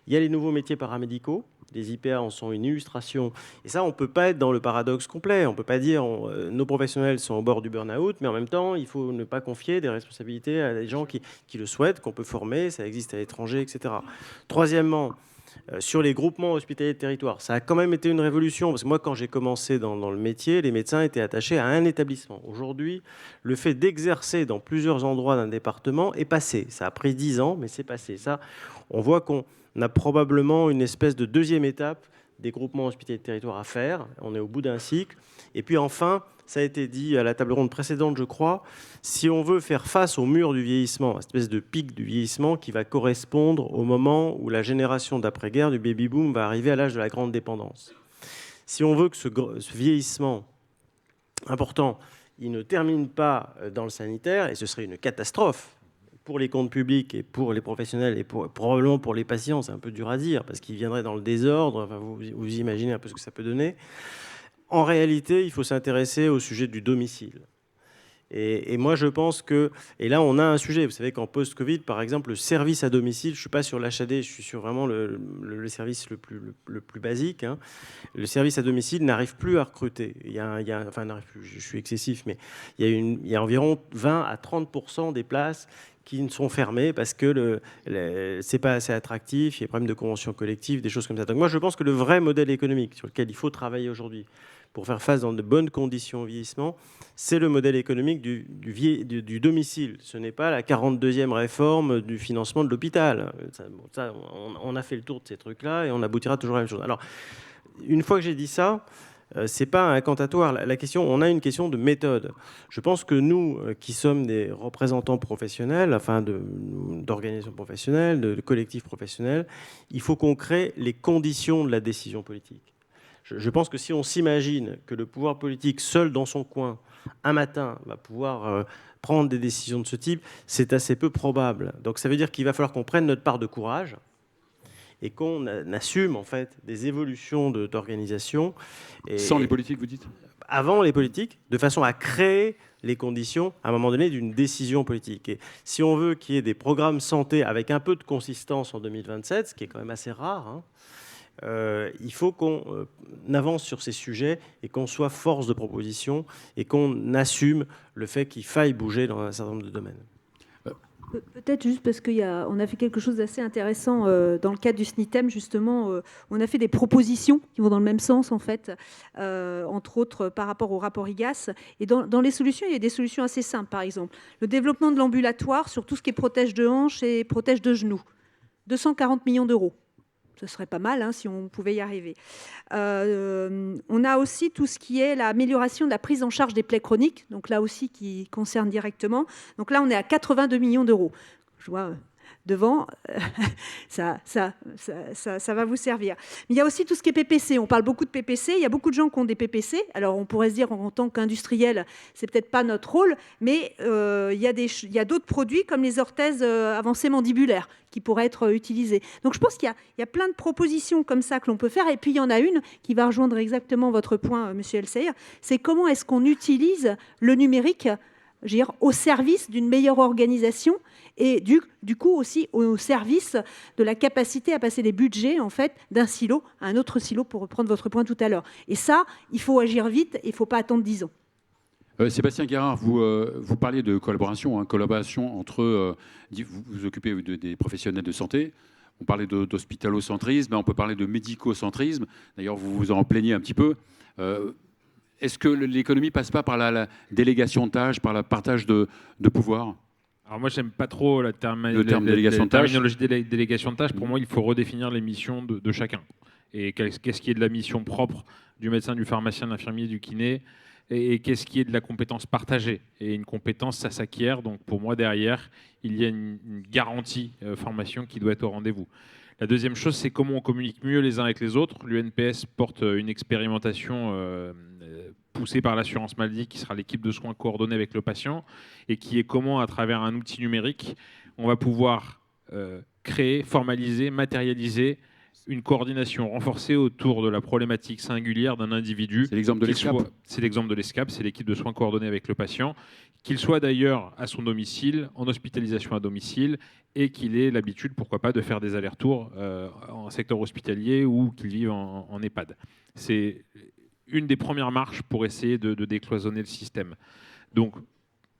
Il y a les nouveaux métiers paramédicaux. Les IPA en sont une illustration. Et ça, on ne peut pas être dans le paradoxe complet. On ne peut pas dire nos professionnels sont au bord du burn-out, mais en même temps, il faut ne pas confier des responsabilités à des gens qui le souhaitent, qu'on peut former, ça existe à l'étranger, etc. Troisièmement, sur les groupements hospitaliers de territoire, ça a quand même été une révolution, parce que moi, quand j'ai commencé dans le métier, les médecins étaient attachés à un établissement. Aujourd'hui, le fait d'exercer dans plusieurs endroits d'un département est passé. Ça a pris 10 ans, mais c'est passé. Ça, on voit qu'on a probablement une espèce de deuxième étape des groupements hospitaliers de territoire à faire. On est au bout d'un cycle. Et puis enfin, ça a été dit à la table ronde précédente, je crois, si on veut faire face au mur du vieillissement, à cette espèce de pic du vieillissement qui va correspondre au moment où la génération d'après-guerre, du baby-boom, va arriver à l'âge de la grande dépendance. Si on veut que ce vieillissement important, il ne termine pas dans le sanitaire, et ce serait une catastrophe pour les comptes publics et pour les professionnels et probablement pour les patients, c'est un peu dur à dire, parce qu'ils viendraient dans le désordre, enfin, vous imaginez un peu ce que ça peut donner. En réalité, il faut s'intéresser au sujet du domicile. Et moi, je pense que... Et là, on a un sujet. Vous savez qu'en post-Covid, par exemple, le service à domicile, je ne suis pas sur l'HAD, je suis sur vraiment le service le plus basique. Hein. Le service à domicile n'arrive plus à recruter. Enfin, n'arrive plus, je suis excessif, mais il y a environ 20 à 30% des places qui sont fermées parce que c'est pas assez attractif, il y a des problèmes de convention collective, des choses comme ça. Donc moi, je pense que le vrai modèle économique sur lequel il faut travailler aujourd'hui pour faire face dans de bonnes conditions au vieillissement, c'est le modèle économique du domicile. Ce n'est pas la 42e réforme du financement de l'hôpital. On a fait le tour de ces trucs-là et on aboutira toujours à la même chose. Alors, une fois que j'ai dit ça, c'est pas un incantatoire. La question, on a une question de méthode. Je pense que nous, qui sommes des représentants professionnels, enfin d'organisations professionnelles, de collectifs professionnels, il faut qu'on crée les conditions de la décision politique. Je pense que si on s'imagine que le pouvoir politique, seul dans son coin, un matin, va pouvoir prendre des décisions de ce type, c'est assez peu probable. Donc ça veut dire qu'il va falloir qu'on prenne notre part de courage et qu'on assume en fait des évolutions d'organisation. Sans les politiques, vous dites ? Avant les politiques, de façon à créer les conditions, à un moment donné, d'une décision politique. Et si on veut qu'il y ait des programmes santé avec un peu de consistance en 2027, ce qui est quand même assez rare, hein, il faut qu'on avance sur ces sujets et qu'on soit force de proposition et qu'on assume le fait qu'il faille bouger dans un certain nombre de domaines. Peut-être juste parce qu'on a fait quelque chose d'assez intéressant dans le cadre du SNITEM, justement. On a fait des propositions qui vont dans le même sens, en fait, entre autres par rapport au rapport IGAS. Et dans les solutions, il y a des solutions assez simples, par exemple. Le développement de l'ambulatoire sur tout ce qui est protège de hanche et protège de genoux. 240 millions d'euros. Ce serait pas mal si on pouvait y arriver. On a aussi tout ce qui est l'amélioration de la prise en charge des plaies chroniques, donc là aussi qui concerne directement. Donc là, on est à 82 millions d'euros. Je vois devant, ça va vous servir. Mais il y a aussi tout ce qui est PPC. On parle beaucoup de PPC. Il y a beaucoup de gens qui ont des PPC. Alors, on pourrait se dire, en tant qu'industriel, c'est peut-être pas notre rôle, mais il y a d'autres produits comme les orthèses avancées mandibulaires qui pourraient être utilisées. Donc, je pense qu'il y a plein de propositions comme ça que l'on peut faire. Et puis, il y en a une qui va rejoindre exactement votre point, Monsieur El-Saïr, c'est comment est-ce qu'on utilise le numérique, je veux dire, au service d'une meilleure organisation et du coup aussi au service de la capacité à passer des budgets en fait d'un silo à un autre silo, pour reprendre votre point tout à l'heure. Et ça, il faut agir vite, il ne faut pas attendre 10 ans. Sébastien Guérard, vous parliez de collaboration, collaboration entre... vous vous occupez des professionnels de santé. On parlait d'hospitalocentrisme, on peut parler de médicocentrisme. D'ailleurs, vous vous en plaignez un petit peu. Est-ce que l'économie passe pas par la délégation de tâches, par le partage de pouvoir ? Alors moi, j'aime pas trop le terme délégation de tâches. Terminologie délégation de tâches. Pour moi, il faut redéfinir les missions de chacun. Et qu'est-ce qui est de la mission propre du médecin, du pharmacien, de l'infirmier, du kiné, et qu'est-ce qui est de la compétence partagée. Et une compétence, ça s'acquiert. Donc pour moi, derrière, il y a une garantie formation qui doit être au rendez-vous. La deuxième chose, c'est comment on communique mieux les uns avec les autres. L'UNPS porte une expérimentation poussée par l'assurance maladie qui sera l'équipe de soins coordonnée avec le patient et qui est comment, à travers un outil numérique, on va pouvoir créer, formaliser, matérialiser une coordination renforcée autour de la problématique singulière d'un individu. C'est l'exemple de l'ESCAP. C'est l'exemple de l'ESCAP, c'est l'équipe de soins coordonnée avec le patient, qu'il soit d'ailleurs à son domicile, en hospitalisation à domicile, et qu'il ait l'habitude, pourquoi pas, de faire des allers-retours en secteur hospitalier ou qu'il vive en EHPAD. C'est une des premières marches pour essayer de décloisonner le système. Donc,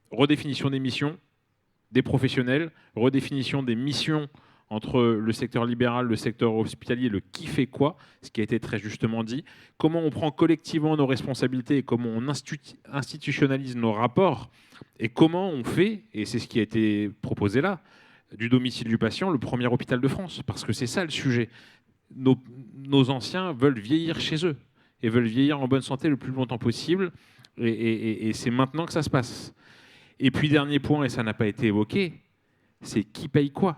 redéfinition des missions, des professionnels, redéfinition des missions entre le secteur libéral, le secteur hospitalier, le qui fait quoi, ce qui a été très justement dit, comment on prend collectivement nos responsabilités et comment on institutionnalise nos rapports et comment on fait, et c'est ce qui a été proposé là, du domicile du patient le premier hôpital de France, parce que c'est ça le sujet. Nos anciens veulent vieillir chez eux et veulent vieillir en bonne santé le plus longtemps possible, et c'est maintenant que ça se passe. Et puis dernier point, et ça n'a pas été évoqué, c'est qui paye quoi ?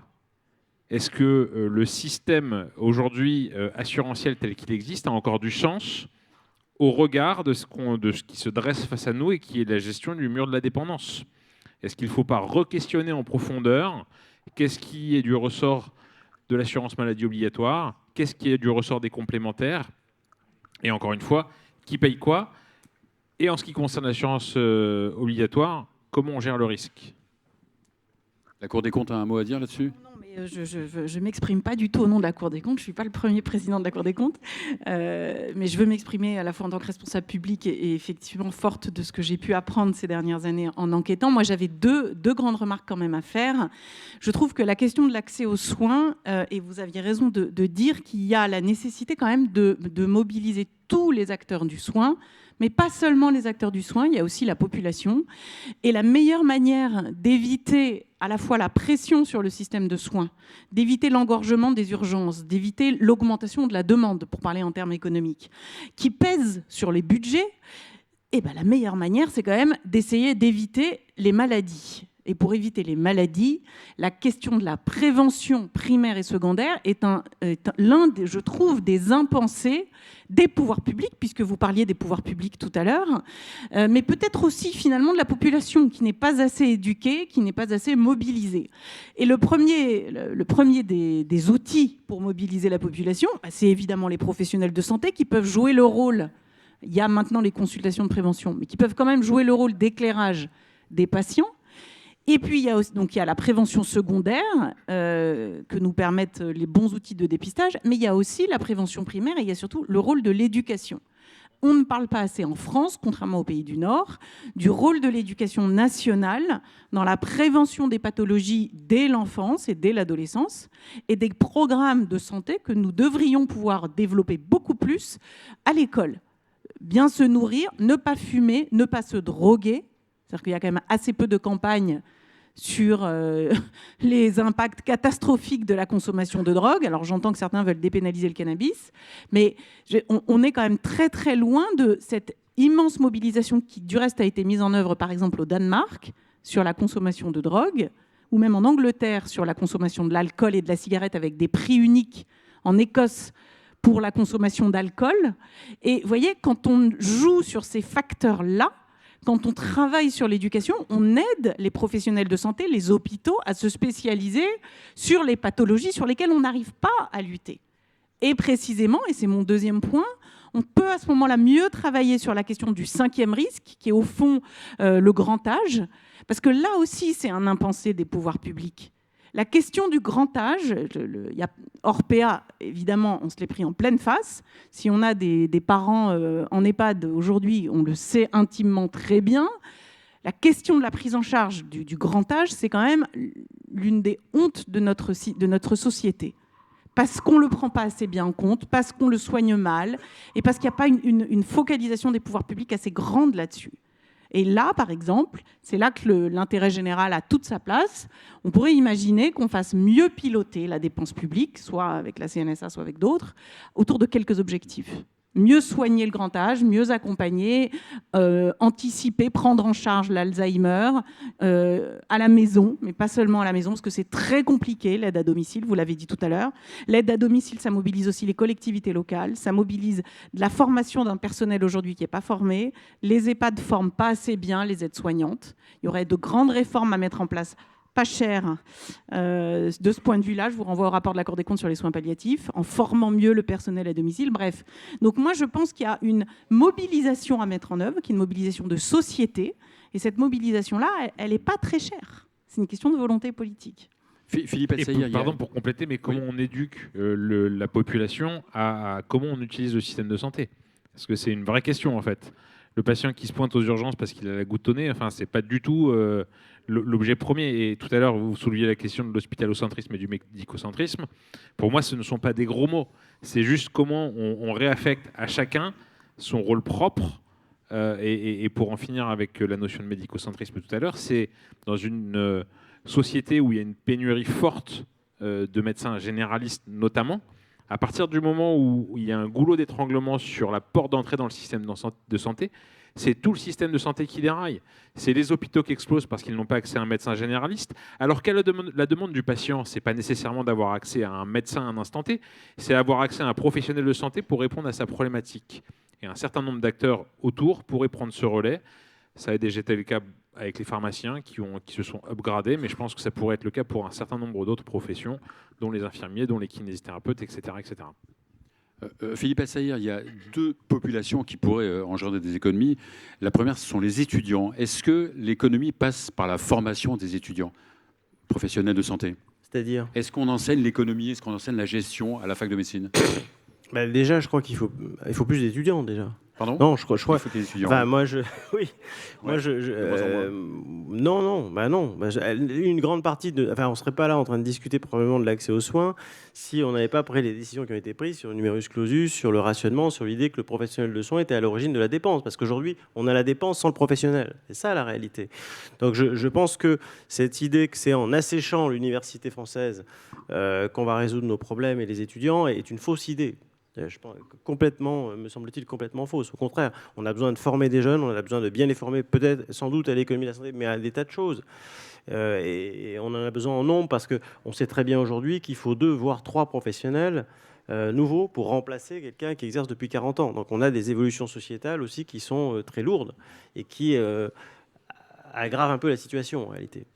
Est-ce que le système aujourd'hui assurantiel tel qu'il existe a encore du sens au regard de ce qui se dresse face à nous et qui est la gestion du mur de la dépendance ? Est-ce qu'il ne faut pas re-questionner en profondeur qu'est-ce qui est du ressort de l'assurance maladie obligatoire ? Qu'est-ce qui est du ressort des complémentaires ? Et encore une fois, qui paye quoi ? Et en ce qui concerne l'assurance obligatoire, comment on gère le risque ? La Cour des comptes a un mot à dire là-dessus ? Je ne m'exprime pas du tout au nom de la Cour des comptes. Je ne suis pas le premier président de la Cour des comptes. Mais je veux m'exprimer à la fois en tant que responsable public et effectivement forte de ce que j'ai pu apprendre ces dernières années en enquêtant. Moi, j'avais deux grandes remarques quand même à faire. Je trouve que la question de l'accès aux soins, et vous aviez raison de dire qu'il y a la nécessité quand même de mobiliser tous les acteurs du soin, mais pas seulement les acteurs du soin, il y a aussi la population. Et la meilleure manière d'éviter à la fois la pression sur le système de soins, d'éviter l'engorgement des urgences, d'éviter l'augmentation de la demande, pour parler en termes économiques, qui pèse sur les budgets, eh ben, la meilleure manière, c'est quand même d'essayer d'éviter les maladies. Et pour éviter les maladies, la question de la prévention primaire et secondaire est l'un, je trouve, des impensés des pouvoirs publics, puisque vous parliez des pouvoirs publics tout à l'heure, mais peut-être aussi finalement de la population qui n'est pas assez éduquée, qui n'est pas assez mobilisée. Et le premier des outils pour mobiliser la population, c'est évidemment les professionnels de santé qui peuvent jouer le rôle. Il y a maintenant les consultations de prévention, mais qui peuvent quand même jouer le rôle d'éclairage des patients. Et puis, il y a la prévention secondaire que nous permettent les bons outils de dépistage, mais il y a aussi la prévention primaire et il y a surtout le rôle de l'éducation. On ne parle pas assez en France, contrairement aux pays du Nord, du rôle de l'éducation nationale dans la prévention des pathologies dès l'enfance et dès l'adolescence et des programmes de santé que nous devrions pouvoir développer beaucoup plus à l'école. Bien se nourrir, ne pas fumer, ne pas se droguer. C'est-à-dire qu'il y a quand même assez peu de campagnes sur les impacts catastrophiques de la consommation de drogue. Alors j'entends que certains veulent dépénaliser le cannabis, mais on est quand même très très loin de cette immense mobilisation qui du reste a été mise en œuvre par exemple au Danemark sur la consommation de drogue, ou même en Angleterre sur la consommation de l'alcool et de la cigarette avec des prix uniques, en Écosse pour la consommation d'alcool. Et vous voyez, quand on joue sur ces facteurs-là, quand on travaille sur l'éducation, on aide les professionnels de santé, les hôpitaux, à se spécialiser sur les pathologies sur lesquelles on n'arrive pas à lutter. Et précisément, et c'est mon deuxième point, on peut à ce moment-là mieux travailler sur la question du 5e risque, qui est au fond le grand âge, parce que là aussi, c'est un impensé des pouvoirs publics. La question du grand âge, il y a Orpea, évidemment, on se l'est pris en pleine face. Si on a des parents en EHPAD aujourd'hui, on le sait intimement très bien. La question de la prise en charge du grand âge, c'est quand même l'une des hontes de notre société. Parce qu'on ne le prend pas assez bien en compte, parce qu'on le soigne mal, et parce qu'il n'y a pas une focalisation des pouvoirs publics assez grande là-dessus. Et là, par exemple, c'est là que l'intérêt général a toute sa place. On pourrait imaginer qu'on fasse mieux piloter la dépense publique, soit avec la CNSA, soit avec d'autres, autour de quelques objectifs. Mieux soigner le grand âge, mieux accompagner, anticiper, prendre en charge l'Alzheimer à la maison, mais pas seulement à la maison, parce que c'est très compliqué, l'aide à domicile, vous l'avez dit tout à l'heure. L'aide à domicile, ça mobilise aussi les collectivités locales, ça mobilise de la formation d'un personnel aujourd'hui qui n'est pas formé. Les EHPAD ne forment pas assez bien les aides-soignantes. Il y aurait de grandes réformes à mettre en place, pas cher. De ce point de vue-là, je vous renvoie au rapport de la Cour des comptes sur les soins palliatifs, en formant mieux le personnel à domicile. Bref, donc moi je pense qu'il y a une mobilisation à mettre en œuvre, qui est une mobilisation de société, et cette mobilisation-là, elle n'est pas très chère. C'est une question de volonté politique. Philippe Elsaïr, pardon pour compléter, mais comment on éduque la population à comment on utilise le système de santé? Parce que c'est une vraie question en fait. Le patient qui se pointe aux urgences parce qu'il a la goutte au nez, enfin, c'est pas du tout l'objet premier. Et tout à l'heure, vous souleviez la question de l'hospitalocentrisme et du médicocentrisme. Pour moi, ce ne sont pas des gros mots. C'est juste comment on réaffecte à chacun son rôle propre. Et pour en finir avec la notion de médicocentrisme tout à l'heure, c'est dans une société où il y a une pénurie forte de médecins généralistes notamment. À partir du moment où il y a un goulot d'étranglement sur la porte d'entrée dans le système de santé, c'est tout le système de santé qui déraille. C'est les hôpitaux qui explosent parce qu'ils n'ont pas accès à un médecin généraliste. Alors quelle la demande du patient, ce n'est pas nécessairement d'avoir accès à un médecin à un instant T, c'est avoir accès à un professionnel de santé pour répondre à sa problématique. Et un certain nombre d'acteurs autour pourraient prendre ce relais. Ça a déjà été le cas avec les pharmaciens qui se sont upgradés, mais je pense que ça pourrait être le cas pour un certain nombre d'autres professions, dont les infirmiers, dont les kinésithérapeutes, etc. etc. Philippe Elsaïr, il y a deux populations qui pourraient engendrer des économies. La première, ce sont les étudiants. Est-ce que l'économie passe par la formation des étudiants professionnels de santé? C'est-à-dire? Est-ce qu'on enseigne l'économie? Est-ce qu'on enseigne la gestion à la fac de médecine? Déjà, je crois qu'il faut plus d'étudiants déjà. Pardon? Non, je crois. Il faut des étudiants. Enfin, moi, oui. Ouais, Non. Une grande partie de. Enfin, on serait pas là en train de discuter probablement de l'accès aux soins si on n'avait pas pris les décisions qui ont été prises sur le numerus clausus, sur le rationnement, sur l'idée que le professionnel de soins était à l'origine de la dépense. Parce qu'aujourd'hui, on a la dépense sans le professionnel. C'est ça la réalité. Donc, je pense que cette idée que c'est en asséchant l'université française qu'on va résoudre nos problèmes et les étudiants est une fausse idée. Je pense complètement, me semble-t-il, complètement fausse. Au contraire, on a besoin de former des jeunes, on a besoin de bien les former, peut-être, sans doute, à l'économie de la santé, mais à des tas de choses. Et on en a besoin en nombre parce qu'on sait très bien aujourd'hui qu'il faut 2 voire 3 professionnels nouveaux pour remplacer quelqu'un qui exerce depuis 40 ans. Donc on a des évolutions sociétales aussi qui sont très lourdes et qui aggravent un peu la situation en réalité.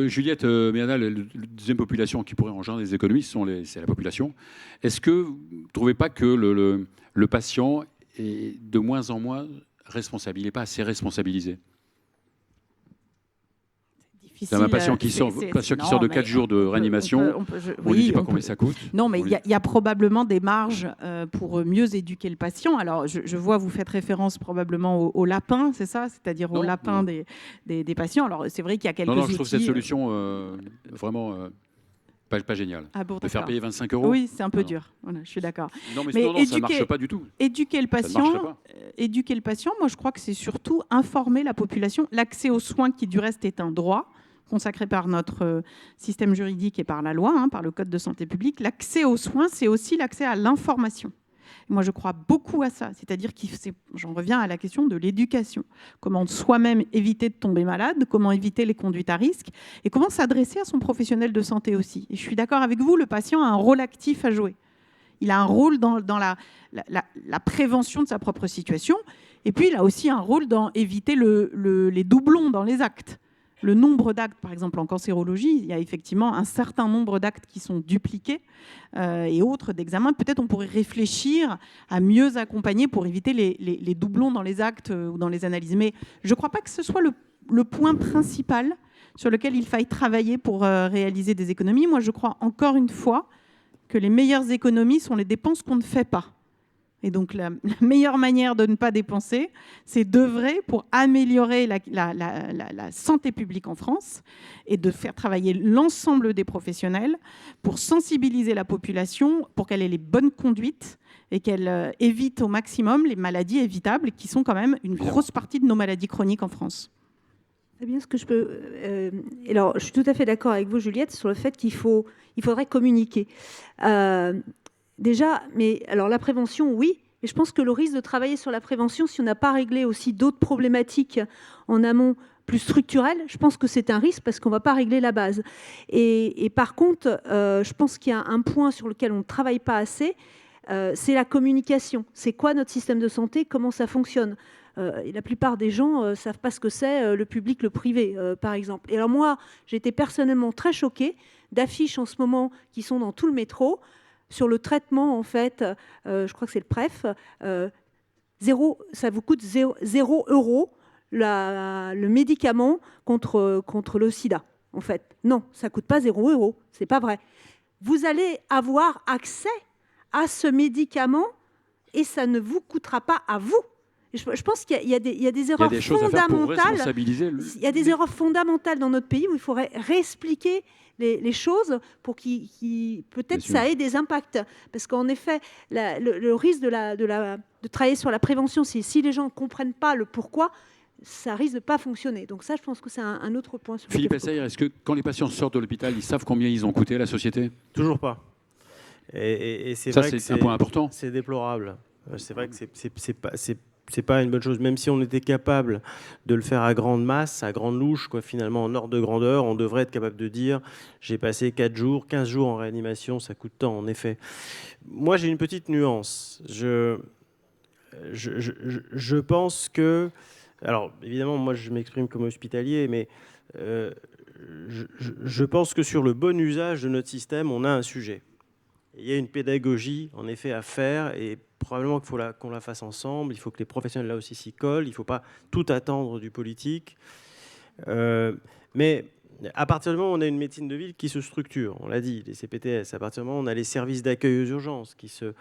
Juliette Méana, la deuxième population qui pourrait engendrer des économies, c'est la population. Est-ce que vous ne trouvez pas que le patient est de moins en moins responsable? Il n'est pas assez responsabilisé? C'est un patient qui sort de 4 jours de réanimation. On ne lui dit pas combien ça coûte. Non, mais il y a probablement des marges pour mieux éduquer le patient. Alors, je vois, vous faites référence probablement au lapin, c'est ça? C'est-à-dire au lapin des patients. Alors, c'est vrai qu'il y a quelques outils. Non, je trouve cette solution vraiment pas géniale. Ah bon, de faire payer 25 €. Oui, c'est un peu dur. Voilà, je suis d'accord. Non, mais ça ne marche pas du tout. Éduquer le patient, moi, je crois que c'est surtout informer la population. L'accès aux soins, qui du reste est un droit consacré par notre système juridique et par la loi, par le Code de santé publique, l'accès aux soins, c'est aussi l'accès à l'information. Moi, je crois beaucoup à ça. C'est-à-dire j'en reviens à la question de l'éducation. Comment soi-même éviter de tomber malade, comment éviter les conduites à risque et comment s'adresser à son professionnel de santé aussi. Et je suis d'accord avec vous, le patient a un rôle actif à jouer. Il a un rôle dans la prévention de sa propre situation. Et puis, il a aussi un rôle dans éviter les doublons dans les actes. Le nombre d'actes, par exemple en cancérologie, il y a effectivement un certain nombre d'actes qui sont dupliqués et autres d'examens. Peut-être on pourrait réfléchir à mieux accompagner pour éviter les doublons dans les actes ou dans les analyses. Mais je ne crois pas que ce soit le point principal sur lequel il faille travailler pour réaliser des économies. Moi, je crois encore une fois que les meilleures économies sont les dépenses qu'on ne fait pas. Et donc, la meilleure manière de ne pas dépenser, c'est d'œuvrer pour améliorer la santé publique en France et de faire travailler l'ensemble des professionnels pour sensibiliser la population, pour qu'elle ait les bonnes conduites et qu'elle évite au maximum les maladies évitables, qui sont quand même une grosse partie de nos maladies chroniques en France. C'est bien ce que je peux. Alors, je suis tout à fait d'accord avec vous, Juliette, sur le fait qu'il faudrait communiquer. Déjà, mais alors la prévention, oui. Et je pense que le risque de travailler sur la prévention, si on n'a pas réglé aussi d'autres problématiques en amont plus structurelles, je pense que c'est un risque parce qu'on ne va pas régler la base. Et par contre, je pense qu'il y a un point sur lequel on ne travaille pas assez, c'est la communication. C'est quoi notre système de santé? Comment ça fonctionne? Et la plupart des gens ne savent pas ce que c'est le public, le privé, par exemple. Et alors moi, j'ai été personnellement très choquée d'affiches en ce moment qui sont dans tout le métro, sur le traitement, en fait, je crois que c'est le PREF, ça vous coûte 0 € le médicament contre le sida, en fait. Non, ça ne coûte pas 0 €, c'est pas vrai. Vous allez avoir accès à ce médicament et ça ne vous coûtera pas à vous. Je pense qu'il y a des erreurs fondamentales. Il y a des erreurs fondamentales dans notre pays où il faudrait réexpliquer les choses pour peut-être ça ait des impacts. Parce qu'en effet, le risque de travailler sur la prévention, c'est si les gens ne comprennent pas le pourquoi, ça risque de ne pas fonctionner. Donc ça, je pense que c'est un autre point. Philippe Essayer, est-ce que quand les patients sortent de l'hôpital, ils savent combien ils ont coûté à la société? Toujours pas. Et c'est ça, vrai que c'est un point important. C'est déplorable. C'est vrai que c'est pas une bonne chose, même si on était capable de le faire à grande masse, à grande louche, quoi, finalement en ordre de grandeur, on devrait être capable de dire j'ai passé 4 jours, 15 jours en réanimation, ça coûte tant, en effet. Moi, j'ai une petite nuance. Je pense que... Alors, évidemment, moi, je m'exprime comme hospitalier, mais je pense que sur le bon usage de notre système, on a un sujet. Il y a une pédagogie, en effet, à faire, et probablement qu'il faut qu'on la fasse ensemble. Il faut que les professionnels, là aussi, s'y collent. Il ne faut pas tout attendre du politique. Mais à partir du moment où on a une médecine de ville qui se structure, on l'a dit, les CPTS, à partir du moment où on a les services d'accueil aux urgences qui se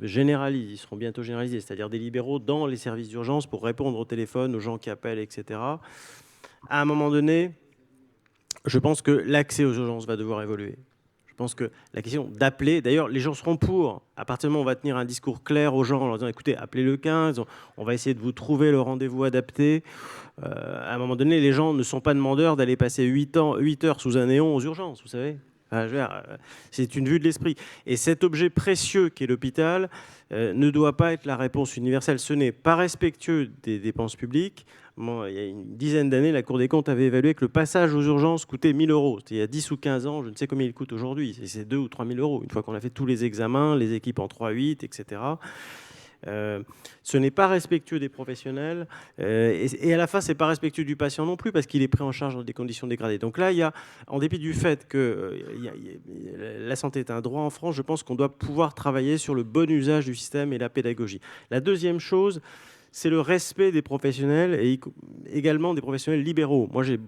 généralisent, ils seront bientôt généralisés, c'est-à-dire des libéraux dans les services d'urgence pour répondre au téléphone, aux gens qui appellent, etc. À un moment donné, je pense que l'accès aux urgences va devoir évoluer. Je pense que la question d'appeler, d'ailleurs, les gens seront pour. À partir du moment où on va tenir un discours clair aux gens en leur disant écoutez, appelez le 15, on va essayer de vous trouver le rendez-vous adapté. À un moment donné, les gens ne sont pas demandeurs d'aller passer 8 heures sous un néon aux urgences, vous savez. C'est une vue de l'esprit. Et cet objet précieux qu'est l'hôpital ne doit pas être la réponse universelle. Ce n'est pas respectueux des dépenses publiques. Bon, il y a une dizaine d'années, la Cour des comptes avait évalué que le passage aux urgences coûtait 1 000 €. C'était il y a 10 ou 15 ans, je ne sais combien il coûte aujourd'hui. C'est 2 ou 3 000 €, une fois qu'on a fait tous les examens, les équipes en 3-8, etc. Ce n'est pas respectueux des professionnels et à la fin, ce n'est pas respectueux du patient non plus parce qu'il est pris en charge dans des conditions dégradées. Donc là, il y a, en dépit du fait que la santé est un droit en France, je pense qu'on doit pouvoir travailler sur le bon usage du système et la pédagogie. La deuxième chose, c'est le respect des professionnels et également des professionnels libéraux. Moi, j'ai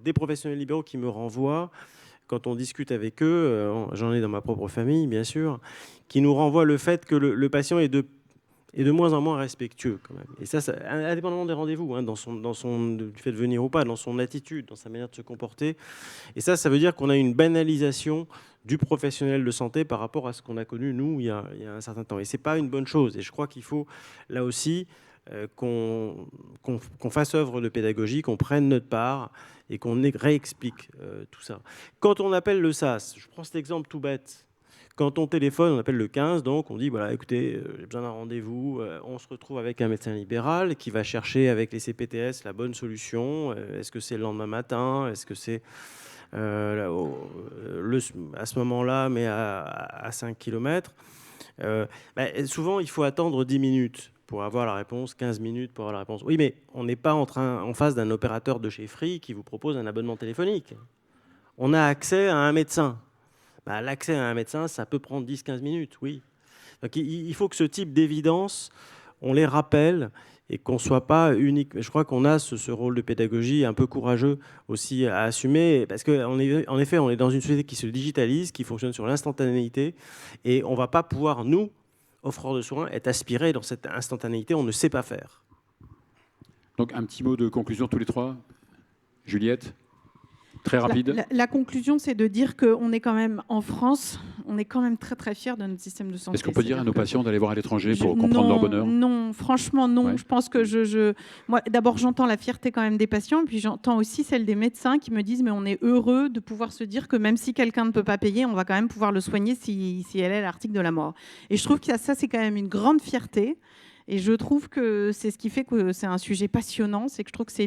des professionnels libéraux qui me renvoient, quand on discute avec eux, j'en ai dans ma propre famille, bien sûr, qui nous renvoient le fait que le patient est de moins en moins respectueux, quand même. Et ça indépendamment des rendez-vous, hein, du fait de venir ou pas, dans son attitude, dans sa manière de se comporter. Et ça veut dire qu'on a une banalisation du professionnel de santé par rapport à ce qu'on a connu, nous, il y a un certain temps. Et ce n'est pas une bonne chose. Et je crois qu'il faut, là aussi, qu'on fasse œuvre de pédagogie, qu'on prenne notre part et qu'on réexplique tout ça. Quand on appelle le SAS, je prends cet exemple tout bête. Quand on téléphone, on appelle le 15, donc on dit, voilà, écoutez, j'ai besoin d'un rendez-vous, on se retrouve avec un médecin libéral qui va chercher avec les CPTS la bonne solution. Est-ce que c'est le lendemain matin? Est-ce que c'est à ce moment-là, mais à 5 km? Souvent, il faut attendre 10 minutes pour avoir la réponse, 15 minutes pour avoir la réponse. Oui, mais on n'est pas en face d'un opérateur de chez Free qui vous propose un abonnement téléphonique. On a accès à un médecin. L'accès à un médecin, ça peut prendre 10-15 minutes, oui. Donc, il faut que ce type d'évidence, on les rappelle et qu'on ne soit pas unique. Je crois qu'on a ce rôle de pédagogie un peu courageux aussi à assumer, parce qu'en effet, on est dans une société qui se digitalise, qui fonctionne sur l'instantanéité, et on ne va pas pouvoir, nous, offreurs de soins, être aspirés dans cette instantanéité, on ne sait pas faire. Donc un petit mot de conclusion tous les trois. Juliette ? Très rapide. La conclusion, c'est de dire qu'on est quand même en France, on est quand même très très fiers de notre système de santé. Est-ce qu'on peut dire à nos patients d'aller voir à l'étranger pour comprendre leur bonheur? Non, franchement non. Ouais. Je pense que moi, d'abord j'entends la fierté quand même des patients, puis j'entends aussi celle des médecins qui me disent mais on est heureux de pouvoir se dire que même si quelqu'un ne peut pas payer, on va quand même pouvoir le soigner si elle est à l'article de la mort. Et je trouve que ça c'est quand même une grande fierté. Et je trouve que c'est ce qui fait que c'est un sujet passionnant, c'est que je trouve que c'est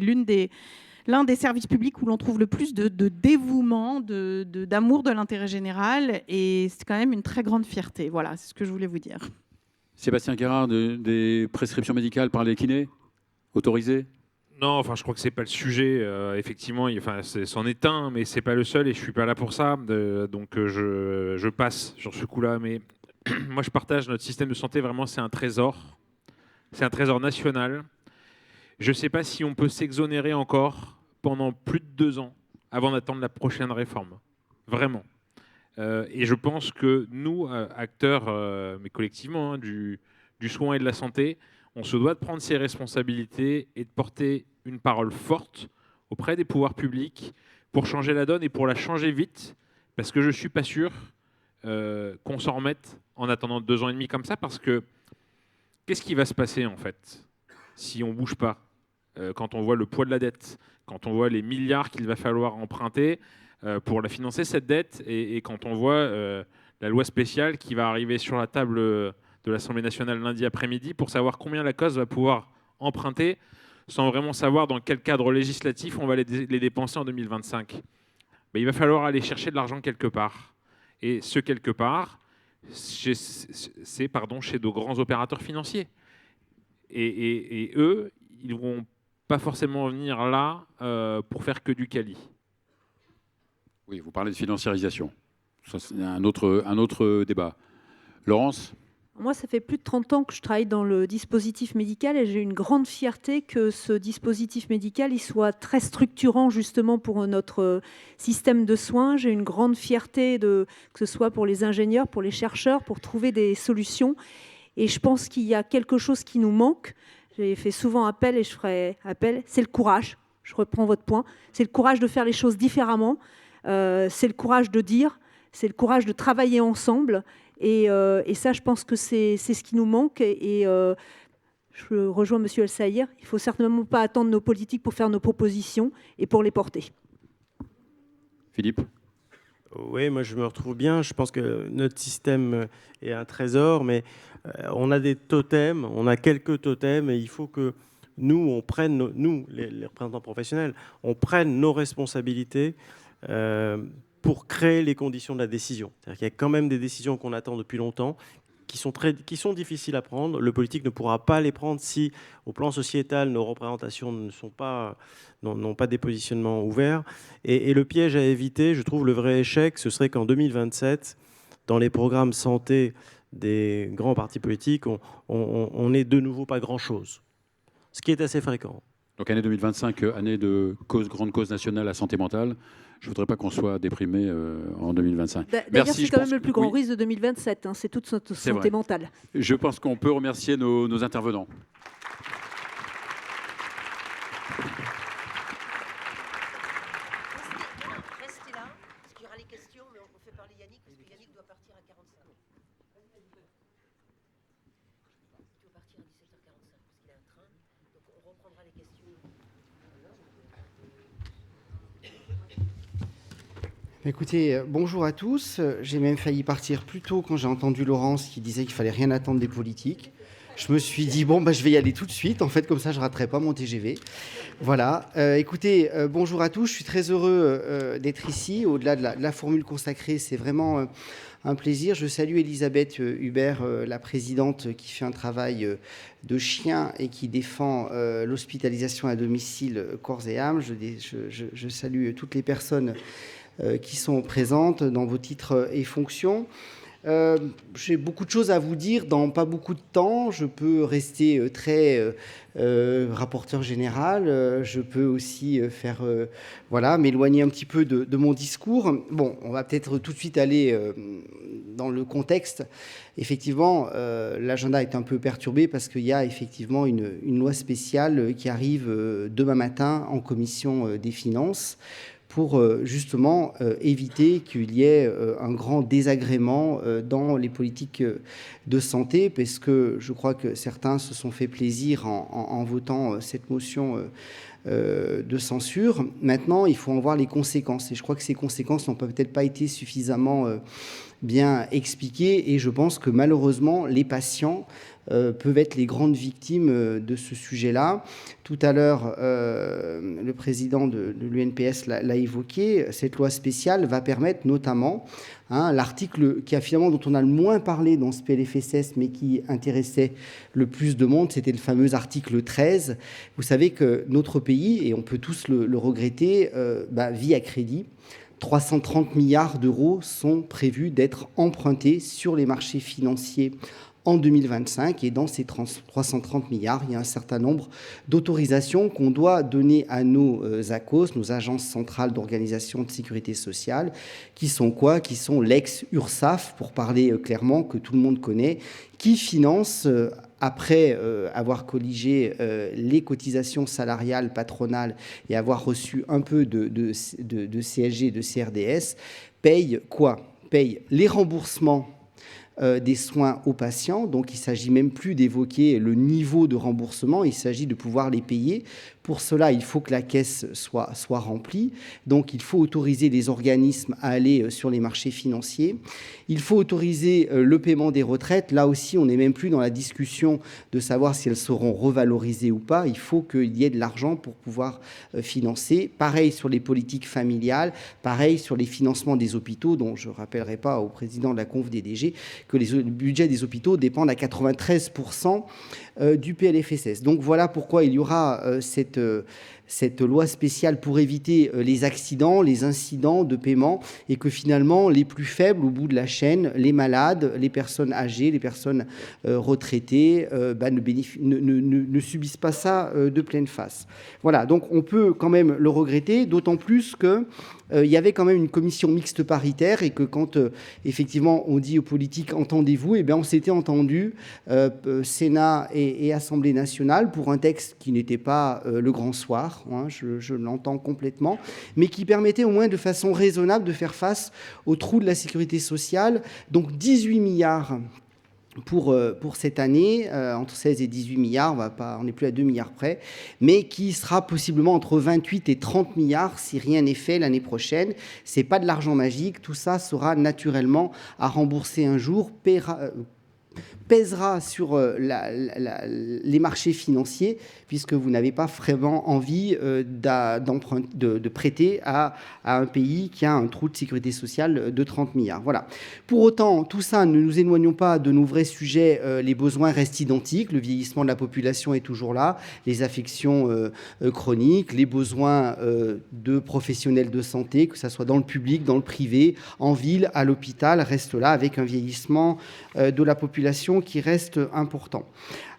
l'un des services publics où l'on trouve le plus de dévouement, d'amour de l'intérêt général. Et c'est quand même une très grande fierté. Voilà, c'est ce que je voulais vous dire. Sébastien Guérard, des prescriptions médicales par les kinés autorisées? Non, enfin, je crois que c'est pas le sujet. Effectivement, c'en est un, mais c'est pas le seul et je suis pas là pour ça. Donc, je passe sur ce coup-là. Mais moi, je partage notre système de santé. Vraiment, c'est un trésor. C'est un trésor national. Je ne sais pas si on peut s'exonérer encore pendant plus de 2 ans avant d'attendre la prochaine réforme. Vraiment. Et je pense que nous, acteurs, mais collectivement, hein, du soin et de la santé, on se doit de prendre ses responsabilités et de porter une parole forte auprès des pouvoirs publics pour changer la donne et pour la changer vite, parce que je ne suis pas sûr qu'on s'en remette en attendant 2 ans et demi comme ça, parce que qu'est-ce qui va se passer en fait si on ne bouge pas, quand on voit le poids de la dette, quand on voit les milliards qu'il va falloir emprunter pour la financer, cette dette, et quand on voit la loi spéciale qui va arriver sur la table de l'Assemblée nationale lundi après-midi pour savoir combien la cause va pouvoir emprunter sans vraiment savoir dans quel cadre législatif on va les dépenser en 2025. Mais il va falloir aller chercher de l'argent quelque part. Et ce quelque part, c'est chez de grands opérateurs financiers. Et eux, ils ne vont pas forcément venir là pour faire que du quali. Oui, vous parlez de financiarisation. Ça, c'est un autre débat. Laurence ? Moi, ça fait plus de 30 ans que je travaille dans le dispositif médical et j'ai une grande fierté que ce dispositif médical il soit très structurant justement pour notre système de soins. J'ai une grande fierté que ce soit pour les ingénieurs, pour les chercheurs, pour trouver des solutions. Et je pense qu'il y a quelque chose qui nous manque. J'ai fait souvent appel et je ferai appel. C'est le courage. Je reprends votre point. C'est le courage de faire les choses différemment. C'est le courage de dire. C'est le courage de travailler ensemble. Et ça, je pense que c'est ce qui nous manque. Et je rejoins M. El Saïr. Il ne faut certainement pas attendre nos politiques pour faire nos propositions et pour les porter. Philippe ? Oui, moi je me retrouve bien. Je pense que notre système est un trésor, mais on a des totems, on a quelques totems, et il faut que nous, on prenne, nous, les représentants professionnels, on prenne nos responsabilités pour créer les conditions de la décision. C'est-à-dire qu'il y a quand même des décisions qu'on attend depuis longtemps, qui sont difficiles à prendre. Le politique ne pourra pas les prendre si, au plan sociétal, nos représentations n'ont pas des positionnements ouverts. Et le piège à éviter, je trouve, le vrai échec, ce serait qu'en 2027, dans les programmes santé des grands partis politiques, on n'ait de nouveau pas grand-chose, ce qui est assez fréquent. Donc année 2025, année de grande cause nationale à santé mentale. Je ne voudrais pas qu'on soit déprimé en 2025. D'ailleurs, c'est quand même le plus grand risque de 2027. Hein, c'est toute notre santé mentale. Je pense qu'on peut remercier nos intervenants. Restez là, parce qu'il y aura les questions, mais on fait parler Yannick, parce que Yannick doit partir à 45. Il doit partir à 17h45, parce qu'il a un train. Écoutez, bonjour à tous. J'ai même failli partir plus tôt quand j'ai entendu Laurence qui disait qu'il fallait rien attendre des politiques. Je me suis dit, bon, je vais y aller tout de suite. En fait, comme ça, je ne raterai pas mon TGV. Voilà. Écoutez, bonjour à tous. Je suis très heureux d'être ici. Au-delà de la formule consacrée, c'est vraiment un plaisir. Je salue Elisabeth Hubert, la présidente, qui fait un travail de chien et qui défend l'hospitalisation à domicile corps et âme. Je salue toutes les personnes qui sont présentes dans vos titres et fonctions. J'ai beaucoup de choses à vous dire dans pas beaucoup de temps. Je peux rester très rapporteur général. Je peux aussi m'éloigner un petit peu de mon discours. Bon, on va peut-être tout de suite aller dans le contexte. Effectivement, l'agenda est un peu perturbé parce qu'il y a effectivement une loi spéciale qui arrive demain matin en commission des finances, pour justement éviter qu'il y ait un grand désagrément dans les politiques de santé, parce que je crois que certains se sont fait plaisir en votant cette motion de censure. Maintenant, il faut en voir les conséquences, et je crois que ces conséquences n'ont peut-être pas été suffisamment bien expliquées, et je pense que malheureusement, les patients peuvent être les grandes victimes de ce sujet-là. Tout à l'heure, le président de l'UNPS l'a évoqué, cette loi spéciale va permettre notamment, l'article dont on a le moins parlé dans ce PLFSS, mais qui intéressait le plus de monde, c'était le fameux article 13. Vous savez que notre pays, et on peut tous le regretter, vit à crédit. 330 milliards d'euros sont prévus d'être empruntés sur les marchés financiers en 2025, et dans ces 330 milliards, il y a un certain nombre d'autorisations qu'on doit donner à nos ACOS, nos agences centrales d'organisation de sécurité sociale, qui sont quoi? Qui sont l'ex-URSSAF, pour parler clairement, que tout le monde connaît, qui financent, après avoir colligé les cotisations salariales patronales et avoir reçu un peu de CSG, de CRDS, paye quoi? Paye les remboursements des soins aux patients. Donc il ne s'agit même plus d'évoquer le niveau de remboursement, il s'agit de pouvoir les payer. Pour cela, il faut que la caisse soit remplie. Donc il faut autoriser les organismes à aller sur les marchés financiers. Il faut autoriser le paiement des retraites. Là aussi, on n'est même plus dans la discussion de savoir si elles seront revalorisées ou pas. Il faut qu'il y ait de l'argent pour pouvoir financer. Pareil sur les politiques familiales, pareil sur les financements des hôpitaux, dont je ne rappellerai pas au président de la Conf des DG que le budget des hôpitaux dépend à 93% du PLFSS. Donc voilà pourquoi il y aura cette loi spéciale pour éviter les accidents, les incidents de paiement, et que finalement les plus faibles au bout de la chaîne, les malades, les personnes âgées, les personnes retraitées, ne subissent pas ça de pleine face. Voilà, donc on peut quand même le regretter, d'autant plus que il y avait quand même une commission mixte paritaire, et que quand effectivement on dit aux politiques entendez-vous, on s'était entendu Sénat et Assemblée nationale pour un texte qui n'était pas le grand soir, je l'entends complètement, mais qui permettait au moins de façon raisonnable de faire face aux trous de la sécurité sociale. Donc 18 milliards pour cette année, entre 16 et 18 milliards, on n'est plus à 2 milliards près, mais qui sera possiblement entre 28 et 30 milliards si rien n'est fait l'année prochaine. Ce n'est pas de l'argent magique, tout ça sera naturellement à rembourser un jour, pèsera sur les marchés financiers, puisque vous n'avez pas vraiment envie de prêter à un pays qui a un trou de sécurité sociale de 30 milliards. Voilà. Pour autant, tout ça, ne nous éloignons pas de nos vrais sujets. Les besoins restent identiques. Le vieillissement de la population est toujours là. Les affections chroniques, les besoins de professionnels de santé, que ce soit dans le public, dans le privé, en ville, à l'hôpital, restent là, avec un vieillissement de la population qui reste important.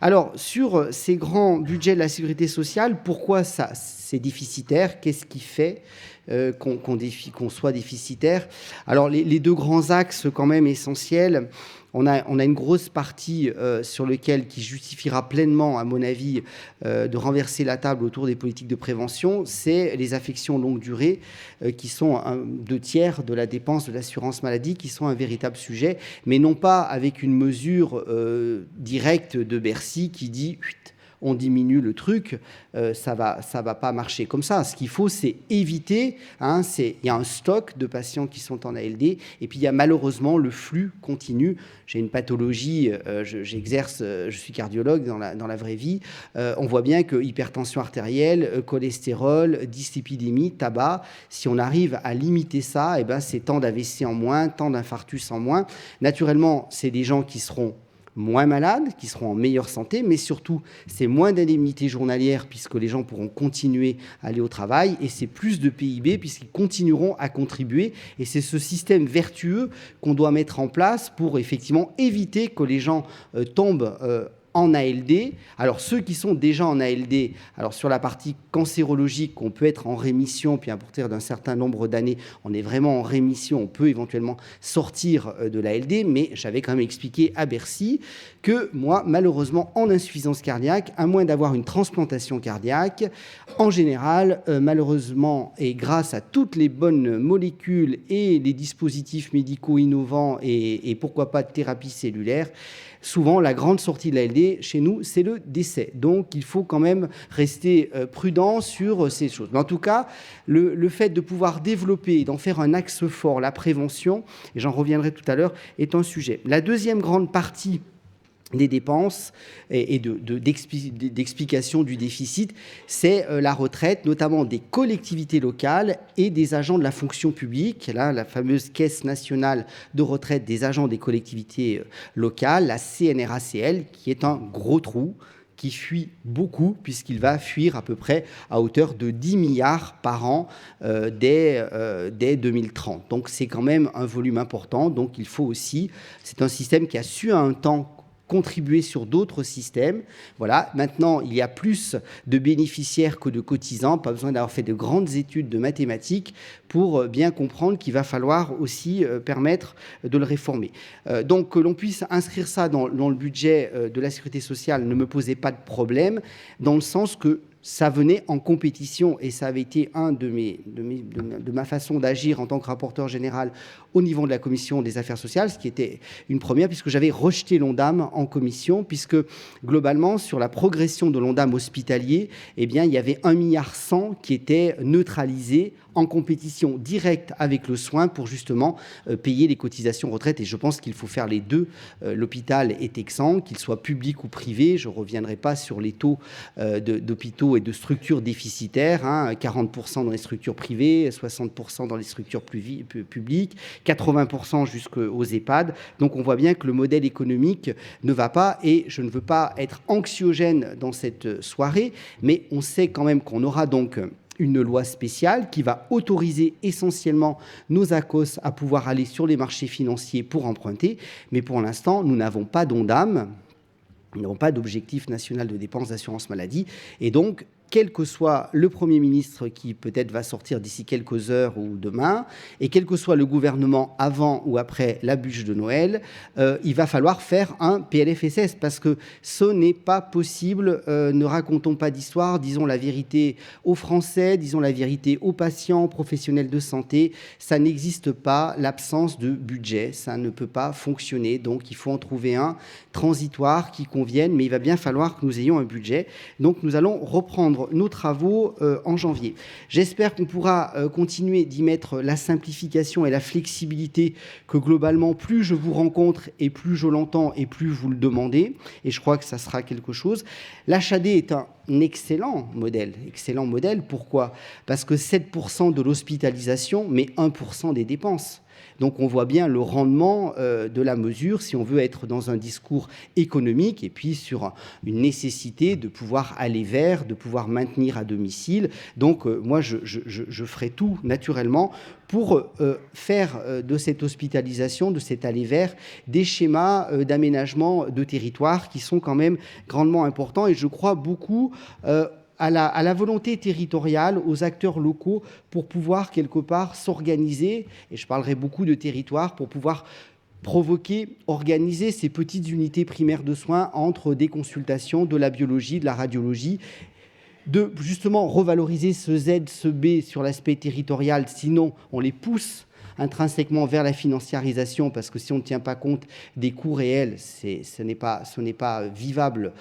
Alors, sur ces grands budgets de la sécurité sociale, pourquoi ça, c'est déficitaire? Qu'est-ce qui fait qu'on soit déficitaire? Alors, les deux grands axes quand même essentiels, on a une grosse partie sur laquelle qui justifiera pleinement, à mon avis, de renverser la table autour des politiques de prévention, c'est les affections longue durée, qui sont 2/3 de la dépense de l'assurance maladie, qui sont un véritable sujet, mais non pas avec une mesure directe de Bercy qui dit on diminue le truc, ça va pas marcher comme ça. Ce qu'il faut, c'est éviter, il y a un stock de patients qui sont en ALD, et puis il y a malheureusement le flux continu. J'ai une pathologie, je suis cardiologue dans la vraie vie, on voit bien que hypertension artérielle, cholestérol, dyslipidémie, tabac, si on arrive à limiter ça, c'est tant d'AVC en moins, tant d'infarctus en moins. Naturellement, c'est des gens qui seront moins malades, qui seront en meilleure santé, mais surtout, c'est moins d'indemnités journalières puisque les gens pourront continuer à aller au travail, et c'est plus de PIB puisqu'ils continueront à contribuer. Et c'est ce système vertueux qu'on doit mettre en place pour effectivement éviter que les gens tombent en ALD. Alors ceux qui sont déjà en ALD, alors sur la partie cancérologique, on peut être en rémission, puis à partir d'un certain nombre d'années, on est vraiment en rémission, on peut éventuellement sortir de l'ALD, mais j'avais quand même expliqué à Bercy que moi, malheureusement, en insuffisance cardiaque, à moins d'avoir une transplantation cardiaque, en général, malheureusement, et grâce à toutes les bonnes molécules et les dispositifs médicaux innovants et pourquoi pas de thérapie cellulaire, souvent, la grande sortie de l'ALD, chez nous, c'est le décès. Donc, il faut quand même rester prudent sur ces choses. Mais en tout cas, le fait de pouvoir développer et d'en faire un axe fort, la prévention, et j'en reviendrai tout à l'heure, est un sujet. La deuxième grande partie des dépenses et d'explication du déficit, c'est la retraite, notamment des collectivités locales et des agents de la fonction publique. Là, la fameuse Caisse nationale de retraite des agents des collectivités locales, la CNRACL, qui est un gros trou, qui fuit beaucoup, puisqu'il va fuir à peu près à hauteur de 10 milliards par an dès 2030. Donc c'est quand même un volume important. Donc il faut aussi, c'est un système qui a su à un temps contribuer sur d'autres systèmes. Voilà. Maintenant, il y a plus de bénéficiaires que de cotisants. Pas besoin d'avoir fait de grandes études de mathématiques pour bien comprendre qu'il va falloir aussi permettre de le réformer. Donc, que l'on puisse inscrire ça dans le budget de la sécurité sociale ne me posait pas de problème, dans le sens que ça venait en compétition, et ça avait été un de ma façon d'agir en tant que rapporteur général au niveau de la commission des affaires sociales, ce qui était une première, puisque j'avais rejeté l'ONDAM en commission, puisque globalement, sur la progression de l'ONDAM hospitalier, il y avait 1,1 milliard qui était neutralisé en compétition directe avec le soin pour justement payer les cotisations retraite. Et je pense qu'il faut faire les deux. L'hôpital est exempt, qu'il soit public ou privé. Je ne reviendrai pas sur les taux d'hôpitaux et de structures déficitaires, 40% dans les structures privées, 60% dans les structures publiques, 80% jusqu'aux EHPAD. Donc on voit bien que le modèle économique ne va pas, et je ne veux pas être anxiogène dans cette soirée, mais on sait quand même qu'on aura donc une loi spéciale qui va autoriser essentiellement nos ACOS à pouvoir aller sur les marchés financiers pour emprunter. Mais pour l'instant, nous n'avons pas d'ONDAM, nous n'avons pas d'objectif national de dépenses d'assurance maladie. Et donc, quel que soit le Premier ministre qui peut-être va sortir d'ici quelques heures ou demain, et quel que soit le gouvernement avant ou après la bûche de Noël, il va falloir faire un PLFSS, parce que ce n'est pas possible. Ne racontons pas d'histoire, disons la vérité aux Français, disons la vérité aux patients, aux professionnels de santé. Ça n'existe pas, l'absence de budget, ça ne peut pas fonctionner. Donc il faut en trouver un transitoire qui convienne, mais il va bien falloir que nous ayons un budget. Donc nous allons reprendre nos travaux en janvier. J'espère qu'on pourra continuer d'y mettre la simplification et la flexibilité, que globalement, plus je vous rencontre et plus je l'entends et plus vous le demandez. Et je crois que ça sera quelque chose. L'HAD est un excellent modèle. Excellent modèle. Pourquoi ? Parce que 7% de l'hospitalisation, mais 1% des dépenses. Donc on voit bien le rendement de la mesure, si on veut être dans un discours économique, et puis sur une nécessité de pouvoir aller vers, de pouvoir maintenir à domicile. Donc moi, je ferai tout naturellement pour faire de cette hospitalisation, de cet aller vers, des schémas d'aménagement de territoire qui sont quand même grandement importants. Et je crois beaucoup à la volonté territoriale, aux acteurs locaux, pour pouvoir quelque part s'organiser, et je parlerai beaucoup de territoire, pour pouvoir provoquer, organiser ces petites unités primaires de soins entre des consultations, de la biologie, de la radiologie, de justement revaloriser ce Z, ce B sur l'aspect territorial, sinon on les pousse intrinsèquement vers la financiarisation, parce que si on ne tient pas compte des coûts réels, ce n'est pas vivable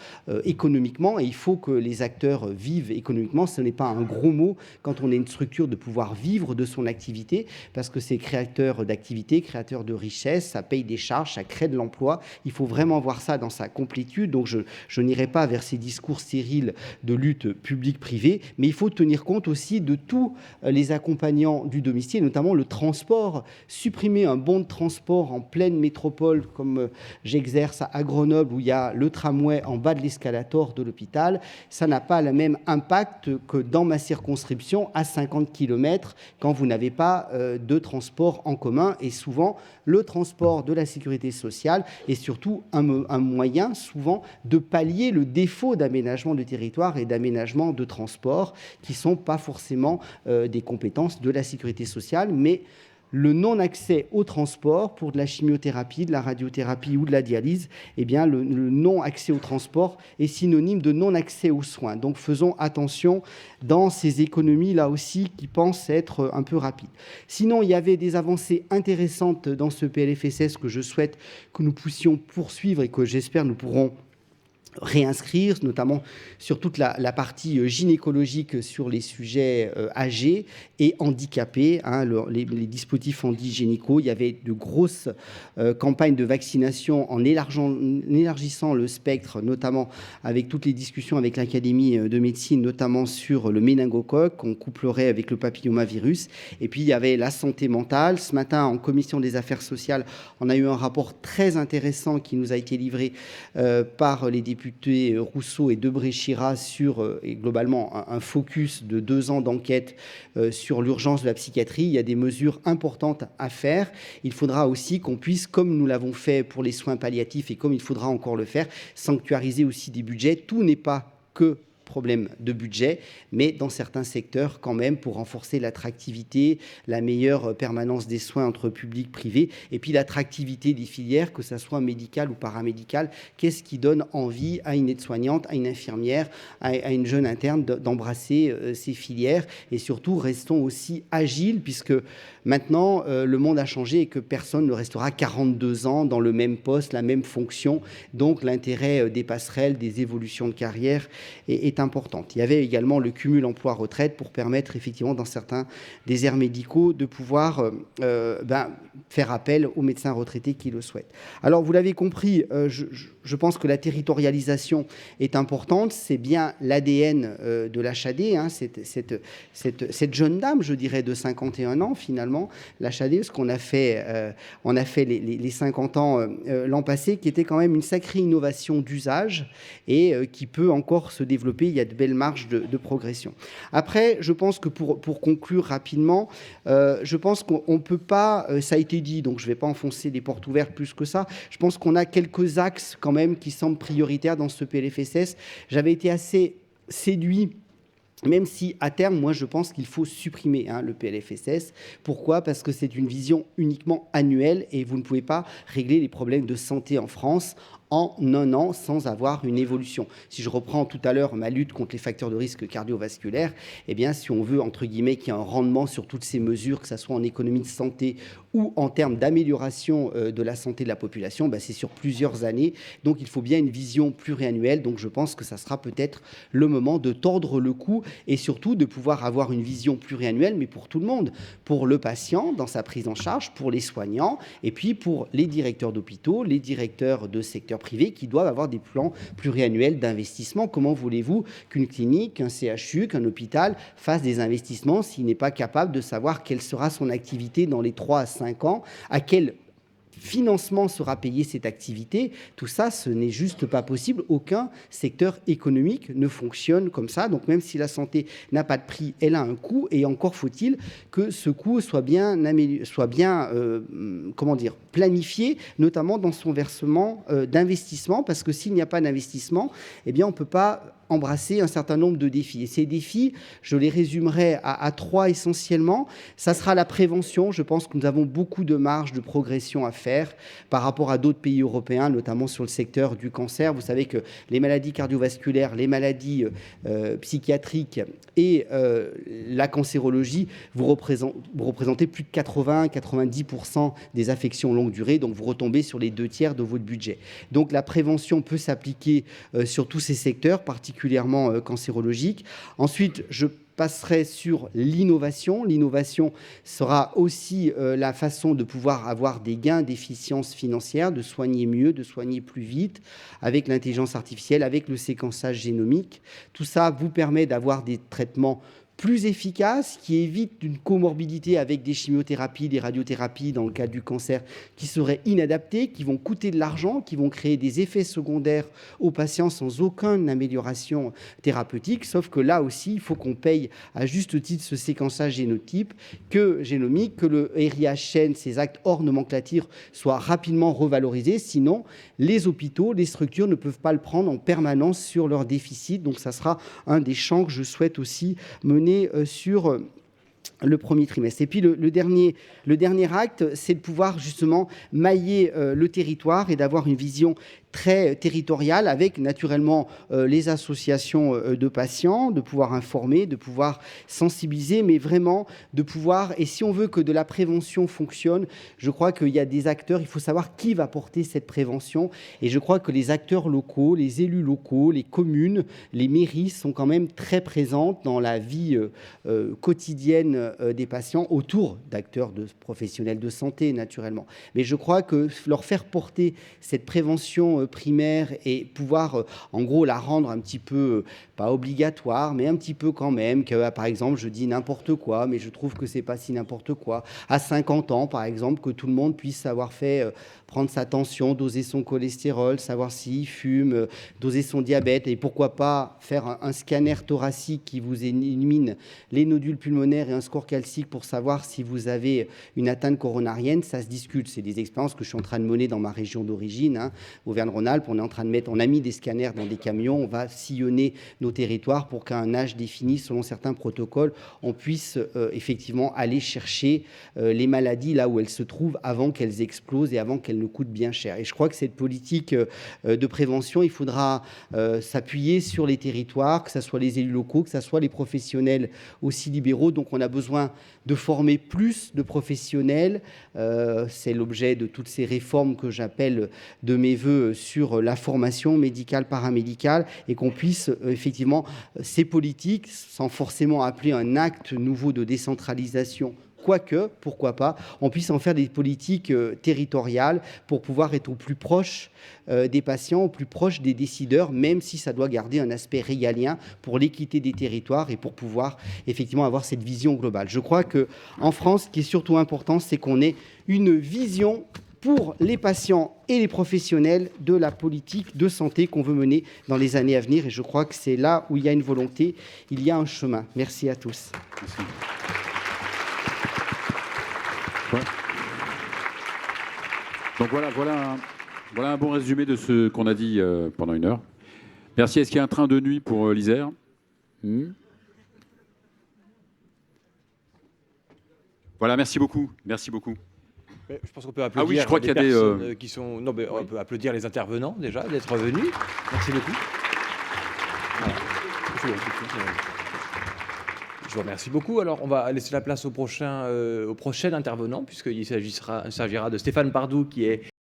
économiquement, et il faut que les acteurs vivent économiquement. Ce n'est pas un gros mot quand on est une structure de pouvoir vivre de son activité, parce que c'est créateur d'activité, créateur de richesse, ça paye des charges, ça crée de l'emploi. Il faut vraiment voir ça dans sa complétude. Donc je n'irai pas vers ces discours stériles de lutte publique-privée, mais il faut tenir compte aussi de tous les accompagnants du domicile, notamment le transport. Supprimer un bon de transport en pleine métropole, comme j'exerce à Grenoble, où il y a le tramway en bas de l'escalator de l'hôpital, ça n'a pas le même impact que dans ma circonscription, à 50 km, quand vous n'avez pas de transport en commun. Et souvent, le transport de la sécurité sociale est surtout un moyen, souvent, de pallier le défaut d'aménagement de territoire et d'aménagement de transport, qui ne sont pas forcément des compétences de la sécurité sociale, mais le non-accès au transport pour de la chimiothérapie, de la radiothérapie ou de la dialyse, eh bien, le non-accès au transport est synonyme de non-accès aux soins. Donc faisons attention dans ces économies, là aussi, qui pensent être un peu rapides. Sinon, il y avait des avancées intéressantes dans ce PLFSS que je souhaite que nous puissions poursuivre et que j'espère nous pourrons réinscrire, notamment sur toute la partie gynécologique sur les sujets âgés et handicapés, les dispositifs handigynécaux. Il y avait de grosses campagnes de vaccination en élargissant le spectre, notamment avec toutes les discussions avec l'Académie de médecine, notamment sur le méningocoque, qu'on couplerait avec le papillomavirus. Et puis, il y avait la santé mentale. Ce matin, en commission des affaires sociales, on a eu un rapport très intéressant qui nous a été livré par les députés Rousseau et Debré-Chira sur, et globalement, un focus de 2 ans d'enquête sur l'urgence de la psychiatrie. Il y a des mesures importantes à faire. Il faudra aussi qu'on puisse, comme nous l'avons fait pour les soins palliatifs et comme il faudra encore le faire, sanctuariser aussi des budgets. Tout n'est pas que problème de budget, mais dans certains secteurs quand même pour renforcer l'attractivité, la meilleure permanence des soins entre public et privé, et puis l'attractivité des filières, que ça soit médicale ou paramédicale. Qu'est-ce qui donne envie à une aide-soignante, à une infirmière, à une jeune interne d'embrasser ces filières? Et surtout, restons aussi agiles, puisque maintenant, le monde a changé et que personne ne restera 42 ans dans le même poste, la même fonction. Donc, l'intérêt des passerelles, des évolutions de carrière est importante. Il y avait également le cumul emploi-retraite pour permettre effectivement dans certains déserts médicaux de pouvoir faire appel aux médecins retraités qui le souhaitent. Alors vous l'avez compris, je pense que la territorialisation est importante. C'est bien l'ADN de l'HAD, cette jeune dame, je dirais, de 51 ans finalement, l'HAD, parce qu'on a fait, on a fait les 50 ans l'an passé, qui était quand même une sacrée innovation d'usage et qui peut encore se développer. Il y a de belles marges de progression. Après, je pense que pour conclure rapidement, je pense qu'on ne peut pas, ça a été dit, donc je ne vais pas enfoncer les portes ouvertes plus que ça, je pense qu'on a quelques axes quand même qui semblent prioritaires dans ce PLFSS. J'avais été assez séduit, même si, à terme, moi, je pense qu'il faut supprimer le PLFSS. Pourquoi ? Parce que c'est une vision uniquement annuelle et vous ne pouvez pas régler les problèmes de santé en France en un an sans avoir une évolution. Si je reprends tout à l'heure ma lutte contre les facteurs de risque cardiovasculaires, eh bien, si on veut, entre guillemets, qu'il y ait un rendement sur toutes ces mesures, que ce soit en économie de santé ou en termes d'amélioration de la santé de la population, c'est sur plusieurs années. Donc, il faut bien une vision pluriannuelle. Donc, je pense que ça sera peut-être le moment de tordre le cou et surtout de pouvoir avoir une vision pluriannuelle, mais pour tout le monde, pour le patient dans sa prise en charge, pour les soignants et puis pour les directeurs d'hôpitaux, les directeurs de secteurs privés qui doivent avoir des plans pluriannuels d'investissement. Comment voulez-vous qu'une clinique, qu'un CHU, qu'un hôpital fasse des investissements s'il n'est pas capable de savoir quelle sera son activité dans les 3 à 5 ans, à quel financement sera payée cette activité? Tout ça, ce n'est juste pas possible. Aucun secteur économique ne fonctionne comme ça. Donc même si la santé n'a pas de prix, elle a un coût et encore faut-il que ce coût soit bien planifié, notamment dans son versement d'investissement, parce que s'il n'y a pas d'investissement, eh bien on ne peut pas embrasser un certain nombre de défis. Et ces défis, je les résumerai à 3 essentiellement. Ça sera la prévention. Je pense que nous avons beaucoup de marge de progression à faire par rapport à d'autres pays européens, notamment sur le secteur du cancer. Vous savez que les maladies cardiovasculaires, les maladies psychiatriques et la cancérologie, vous représentez plus de 80-90% des affections longue durée, donc vous retombez sur les 2 tiers de votre budget. Donc la prévention peut s'appliquer sur tous ces secteurs, particulièrement cancérologiques. Ensuite, je passerai sur l'innovation. L'innovation sera aussi la façon de pouvoir avoir des gains d'efficience financière, de soigner mieux, de soigner plus vite, avec l'intelligence artificielle, avec le séquençage génomique. Tout ça vous permet d'avoir des traitements plus efficaces, qui évitent une comorbidité avec des chimiothérapies, des radiothérapies dans le cas du cancer qui seraient inadaptées, qui vont coûter de l'argent, qui vont créer des effets secondaires aux patients sans aucune amélioration thérapeutique. Sauf que là aussi, il faut qu'on paye à juste titre ce séquençage génomique, que le RIHN, ces actes hors nomenclature, soient rapidement revalorisés. Sinon, les hôpitaux, les structures ne peuvent pas le prendre en permanence sur leur déficit. Donc ça sera un des champs que je souhaite aussi mener sur le premier trimestre. Et puis le dernier acte, c'est de pouvoir justement mailler le territoire et d'avoir une vision très territoriale avec naturellement les associations de patients, de pouvoir informer, de pouvoir sensibiliser, mais vraiment de pouvoir, et si on veut que de la prévention fonctionne, je crois qu'il y a des acteurs, il faut savoir qui va porter cette prévention, et je crois que les acteurs locaux, les élus locaux, les communes, les mairies sont quand même très présentes dans la vie quotidienne des patients autour d'acteurs professionnels de santé naturellement. Mais je crois que leur faire porter cette prévention primaire et pouvoir en gros la rendre un petit peu, pas obligatoire, mais un petit peu quand même, que par exemple je dis n'importe quoi, mais je trouve que c'est pas si n'importe quoi. À 50 ans par exemple, que tout le monde puisse savoir faire prendre sa tension, doser son cholestérol, savoir s'il fume, doser son diabète, et pourquoi pas faire un scanner thoracique qui vous élimine les nodules pulmonaires et un score calcique pour savoir si vous avez une atteinte coronarienne. Ça se discute, c'est des expériences que je suis en train de mener dans ma région d'origine, Auvergne-Rhône-Alpes. On est en train de mettre, on a mis des scanners dans des camions, on va sillonner nos territoires pour qu'à un âge défini, selon certains protocoles, on puisse effectivement aller chercher les maladies là où elles se trouvent avant qu'elles explosent et avant qu'elles nous coûtent bien cher. Et je crois que cette politique de prévention, il faudra s'appuyer sur les territoires, que ce soit les élus locaux, que ce soit les professionnels aussi libéraux. Donc on a besoin de former plus de professionnels. C'est l'objet de toutes ces réformes que j'appelle de mes voeux sur la formation médicale, paramédicale, et qu'on puisse effectivement, ces politiques, sans forcément appeler un acte nouveau de décentralisation, quoique, pourquoi pas, on puisse en faire des politiques territoriales pour pouvoir être au plus proche des patients, au plus proche des décideurs, même si ça doit garder un aspect régalien pour l'équité des territoires et pour pouvoir effectivement avoir cette vision globale. Je crois qu'en France, ce qui est surtout important, c'est qu'on ait une vision pour les patients et les professionnels de la politique de santé qu'on veut mener dans les années à venir. Et je crois que c'est là où il y a une volonté, il y a un chemin. Merci à tous. Merci. Donc voilà un bon résumé de ce qu'on a dit pendant 1 heure. Merci. Est-ce qu'il y a un train de nuit pour l'Isère ? Voilà, merci beaucoup. Merci beaucoup. Mais je pense qu'on peut applaudir oui, je crois qu'il y a personnes qui sont... Non, mais on peut applaudir les intervenants déjà d'être venus. Merci beaucoup. Voilà. Je vous remercie beaucoup. Alors, on va laisser la place au prochain intervenant, puisqu'il s'agira de Stéphane Pardou, qui est